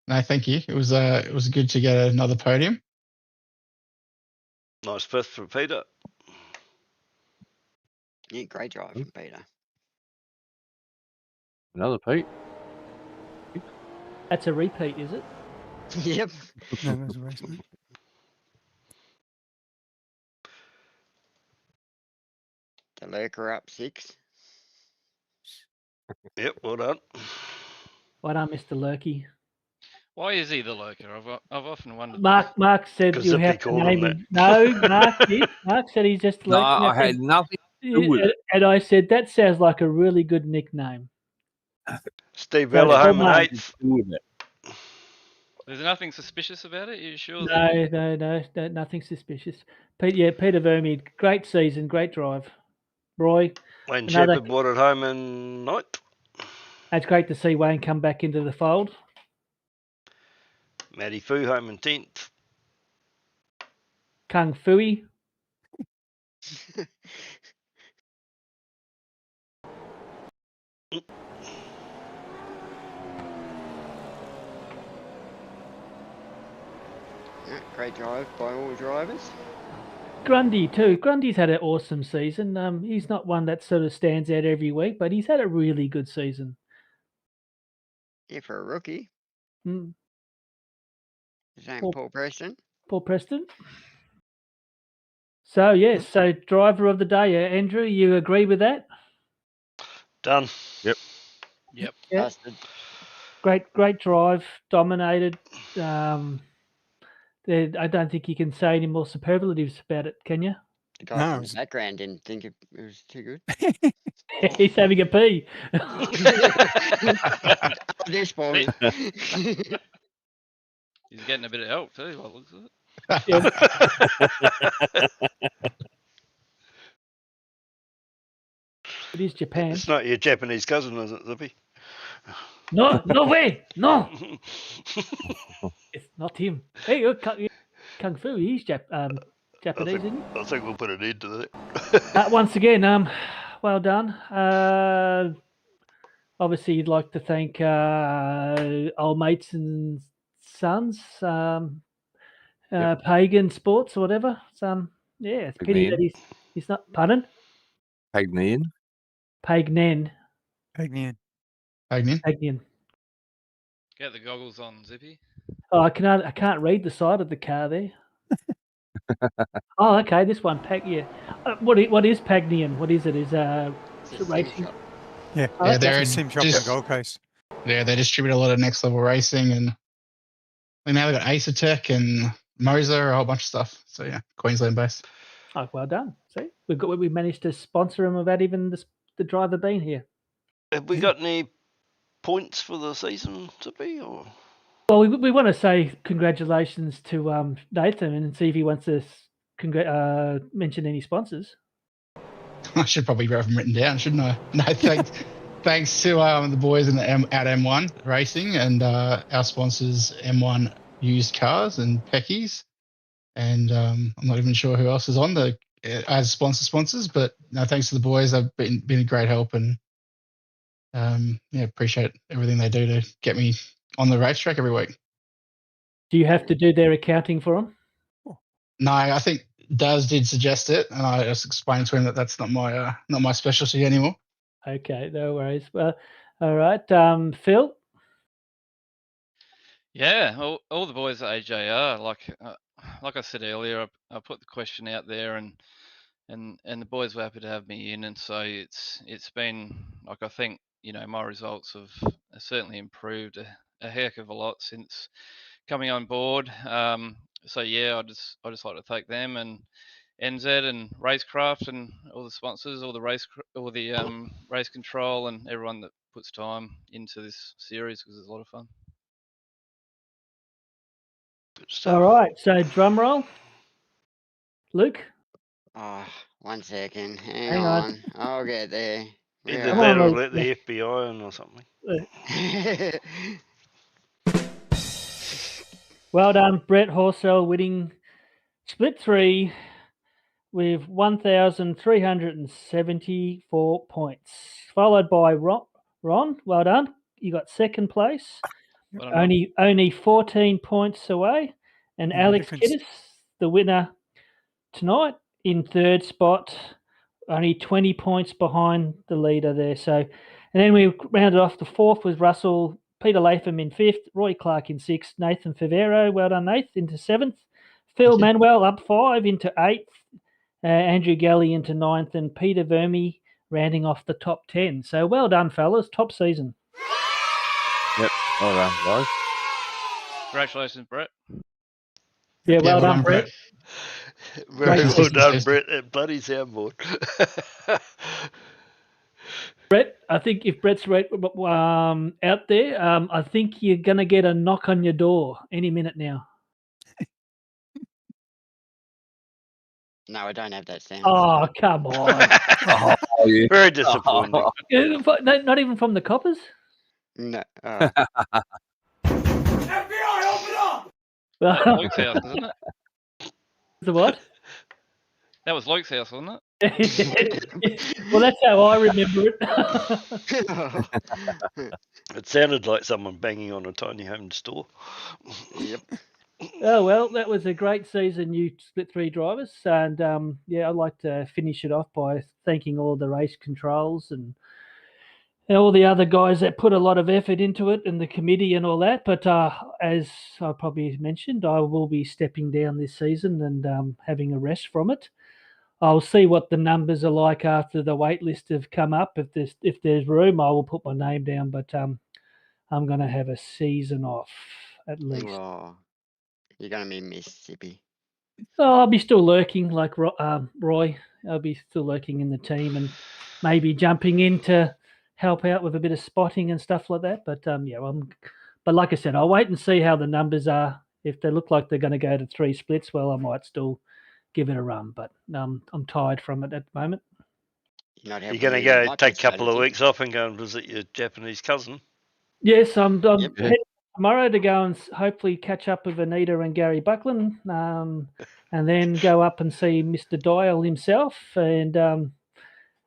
No, thank you. It was good to get another podium. Nice fifth for Peter. Yeah, great drive from Peter. Another Pete? That's a repeat, is it? Yep. No, that was a race, mate. The lurker up 6. Yep, well done. Well done, Mr. Lurkey. Why is he the lurker? I've often wondered. Mark said 'Cause you Zippy have to called name him him. No, Mark did. Mark said he's just No, lurking. I had nothing to do with it. And I said that sounds like a really good nickname. Steve So Vella it's home in all eighth. Do with it. There's nothing suspicious about it. You sure? No, nothing suspicious. Peter Vermeer, great season, great drive. Roy, Wayne Another- Shepherd brought it home in ninth. it's great to see Wayne come back into the fold. Matty Fu home in 10th. Kung Fui, Yeah, great drive by all drivers. Grundy too. Grundy's had an awesome season. He's not one that sort of stands out every week, but he's had a really good season. Yeah, for a rookie. Mm, His name Paul- Paul Preston. Paul Preston. So yes, so driver of the day, Andrew. You agree with that? Done. Yep. Yeah. Busted. Great drive, dominated. I don't think you can say any more superlatives about it, can you? The guy No, from it the was- background didn't think it was too good. He's having a pee. This boy. He's getting a bit of help too. By the looks of it. It is Japan. It's not your Japanese cousin, is it, Zippy? No way, no, it's not him. Hey, Kung Fu, he's Japanese, isn't he? I think we'll put an end to that. Once again, well done. Obviously, you'd like to thank old mates and sons, Pagan Sports or whatever. It's a pity that he's not. Pardon? Pagnian. Pagnen. Pagnian. Pagnian. Get the goggles on, Zippy. Oh, I can't read the side of the car there. Oh, okay, this one, yeah. What is Pagnian? What is it? Is It's a racing? sim shop. Yeah, Oh, Yeah, okay. they're it's a sim shop in just- the Gold Coast. Yeah, they distribute a lot of next level racing, and now they've got Acertech and Moser, a whole bunch of stuff. So yeah, Queensland based. Oh, well done. See, we managed to sponsor him without even the driver being here. Have we got any points for the season to be? Or Well, we want to say congratulations to Nathan and see if he wants to mention any sponsors. I should probably have them written down, shouldn't I? No, thanks to the boys at M1 Racing and our sponsors M1 Used Cars and Peckies. And I'm not even sure who else is on the as sponsors, but no, thanks to the boys. They've been a great help, and appreciate everything they do to get me on the racetrack every week. Do you have to do their accounting for them? No, I think Daz did suggest it, and I just explained to him that that's not my specialty anymore. Okay, no worries. Well, all right, Phil. Yeah, all the boys at AJR, like I said earlier, I put the question out there, and the boys were happy to have me in, and so it's been like, I think, you know, my results have certainly improved a heck of a lot since coming on board. So yeah, I just like to thank them and NZ and RaceKraft and all the sponsors, all the race control, and everyone that puts time into this series, because it's a lot of fun. good stuff. All right, so drum roll. Luke. Oh, 1 second. Hang Hang on. on. I'll get there. Either Where that are or Luke. let the FBI in or something. we? Well done, Brett Horsell, winning split 3 with 1,374 points, followed by Ron. Well done. You got second place, Well done, Ron. only 14 points away, and Yeah, Alex difference. Kiddis, the winner tonight, in third spot, only 20 points behind the leader there. So, and then we rounded off the fourth with Russell, Peter Latham in fifth, Roy Clark in sixth, Nathan Favero, well done, Nath, into seventh, Phil Manuel up 5 into eighth, Andrew Galley into ninth, and Peter Verme rounding off the top 10. So well done, fellas. Top season. Yep. Well done, guys. Congratulations, Brett. Yeah, well done, Brett. Very Great well season, done, guys. Brett, at bloody soundboard. Brett, I think if Brett's out there, I think you're going to get a knock on your door any minute now. No, I don't have that sound. Oh, come on. Oh, yeah. Very disappointing. Not even from the coppers? No. Oh. That was Well, Luke's house, isn't it? the what? That was Luke's house, wasn't it? Well, that's how I remember it. It sounded like someone banging on a tiny home door. Yep. Oh, well, that was a great season, you split 3 drivers. And I'd like to finish it off by thanking all the race controls and all the other guys that put a lot of effort into it, and the committee and all that. But as I probably mentioned, I will be stepping down this season and having a rest from it. I'll see what the numbers are like after the wait list have come up. If there's room, I will put my name down. But I'm going to have a season off at least. Oh, you're going to be Mississippi. Oh, I'll be still lurking like Roy. I'll be still lurking in the team and maybe jumping in to help out with a bit of spotting and stuff like that. But but like I said, I'll wait and see how the numbers are. If they look like they're going to go to 3 splits, well, I might still give it a run. But I'm tired from it at the moment. You're going to go take a couple of weeks off and go and visit your Japanese cousin? Yes, I'm Yep. heading tomorrow to go and hopefully catch up with Anita and Gary Buckland, and then go up and see Mr. Dial himself and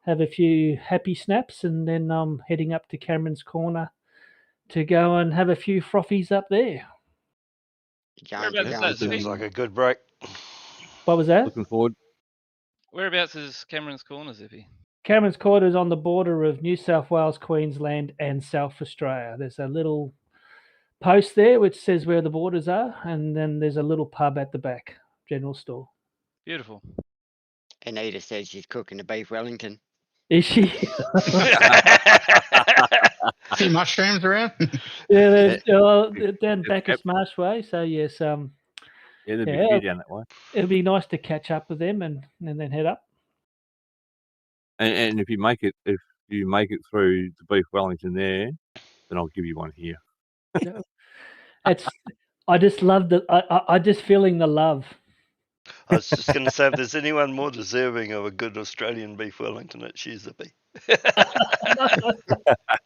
have a few happy snaps, and then I'm heading up to Cameron's Corner to go and have a few frothies up there. Seems like a good break. What was that? Looking forward. Whereabouts is Cameron's Corner, Zippy? Cameron's Corner is on the border of New South Wales, Queensland and South Australia. There's a little post there which says where the borders are, and then there's a little pub at the back, general store. Beautiful. Anita says she's cooking a beef Wellington. Is she? See mushrooms around? Yeah, there's down Bacchus Marsh Way. So yes, Yeah, there'd be Yeah. a few down that way. It'll be nice to catch up with them and then head up. And if you make it through the Beef Wellington there, then I'll give you one here. I just love I just feeling the love. I was just going to say, if there's anyone more deserving of a good Australian beef Wellington, it's Shizabe.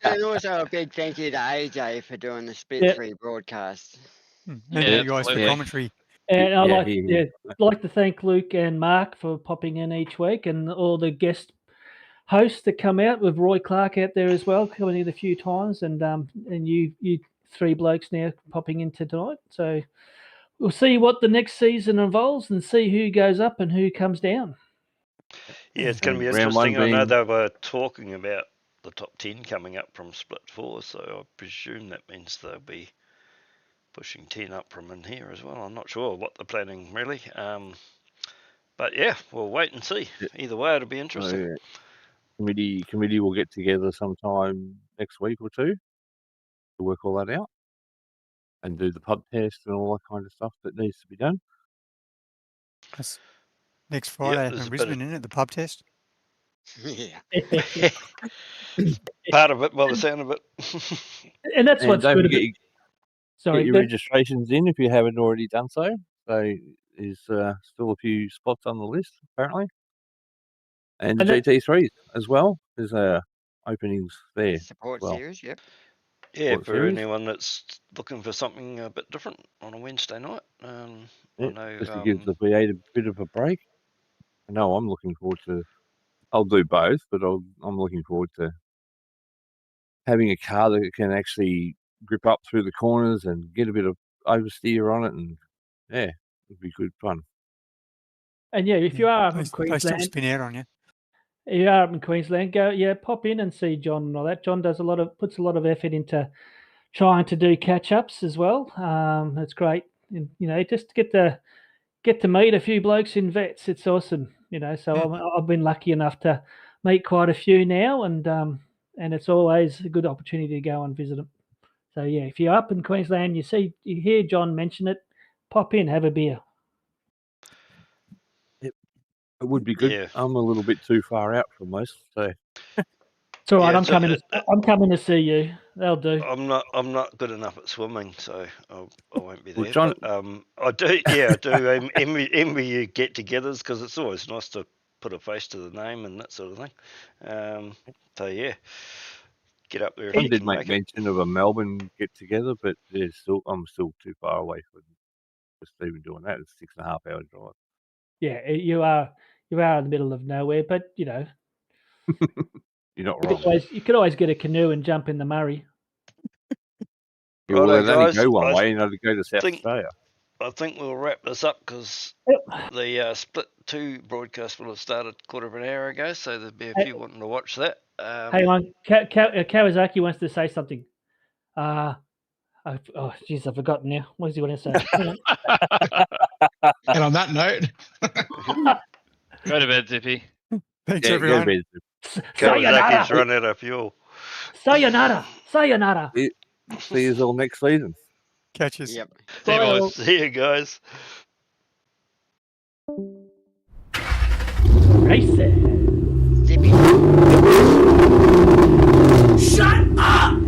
And also a big thank you to AJ for doing the split Yeah. 3 broadcast. And Yeah, you guys for absolutely. commentary. And I Yeah, like to thank Luke and Mark for popping in each week, and all the guest hosts that come out, with Roy Clark out there as well, coming in a few times, and you three blokes now popping into tonight. So we'll see what the next season involves and see who goes up and who comes down. Yeah, it's going to be And round one interesting. I know being- they were talking about the top 10 coming up from split 4, so I presume that means they'll be pushing 10 up from in here as well. I'm not sure what they're planning really. But yeah, we'll wait and see. Either way, it'll be interesting. Committee will get together sometime next week or two to work all that out and do the pub test and all that kind of stuff that needs to be done. That's next Friday there's in a bit Brisbane, isn't it? The pub test. Yeah. Part of it, by the sound of it. And that's And what's don't good. forget, Sorry, get your registrations in if you haven't already done so. So there's still a few spots on the list apparently, and the And that- GT3s as well. There's openings there. Support well. series, yep. Yeah, Sport for series. anyone that's looking for something a bit different on a Wednesday night. I know. Just to give the V8 a bit of a break. I know I'm looking forward to. I'll do both, but I'm looking forward to having a car that can actually grip up through the corners and get a bit of oversteer on it, and yeah, it'd be good fun. And yeah, if you are up in They still Queensland, spin out on you. you are up in Queensland, pop in and see John and all that. John puts a lot of effort into trying to do catch ups as well. It's great, and just get to meet a few blokes in vets. It's awesome, So I've been lucky enough to meet quite a few now, and it's always a good opportunity to go and visit them. So yeah, if you're up in Queensland, you hear John mention it, pop in, have a beer. It would be good. Yeah. I'm a little bit too far out from most, so It's all right. Yeah, I'm coming to see you. They'll do. I'm not good enough at swimming, so I won't be there. Well, John- but, I do envy you get-togethers, because it's always nice to put a face to the name and that sort of thing. So yeah, get up there if I you did can make make it. mention of a Melbourne get together, but I'm still too far away for just even doing that. It's 6.5 hour drive. Yeah, you are in the middle of nowhere, but You're not you wrong. could always get a canoe and jump in the Murray. Yeah, well, Righto, they'd only guys, go one I way, and they'd go to South think- Australia. I think we'll wrap this up, because Yep. the split 2 broadcast will have started a quarter of an hour ago, so there'll be a few wanting to watch that. Hang on, Kawasaki wants to say something. Jeez, I've forgotten now. What does he want to say? Hang on. And on that note, Go to bed, Zippy. Thanks, Yeah, everyone. go to bed. Kawasaki's Sayonara. run out of fuel. Sayonara. Sayonara. See you all next season. Catch us. Yep. See you, Bye, boys. all. See you guys. Racing. Zippy. Shut up!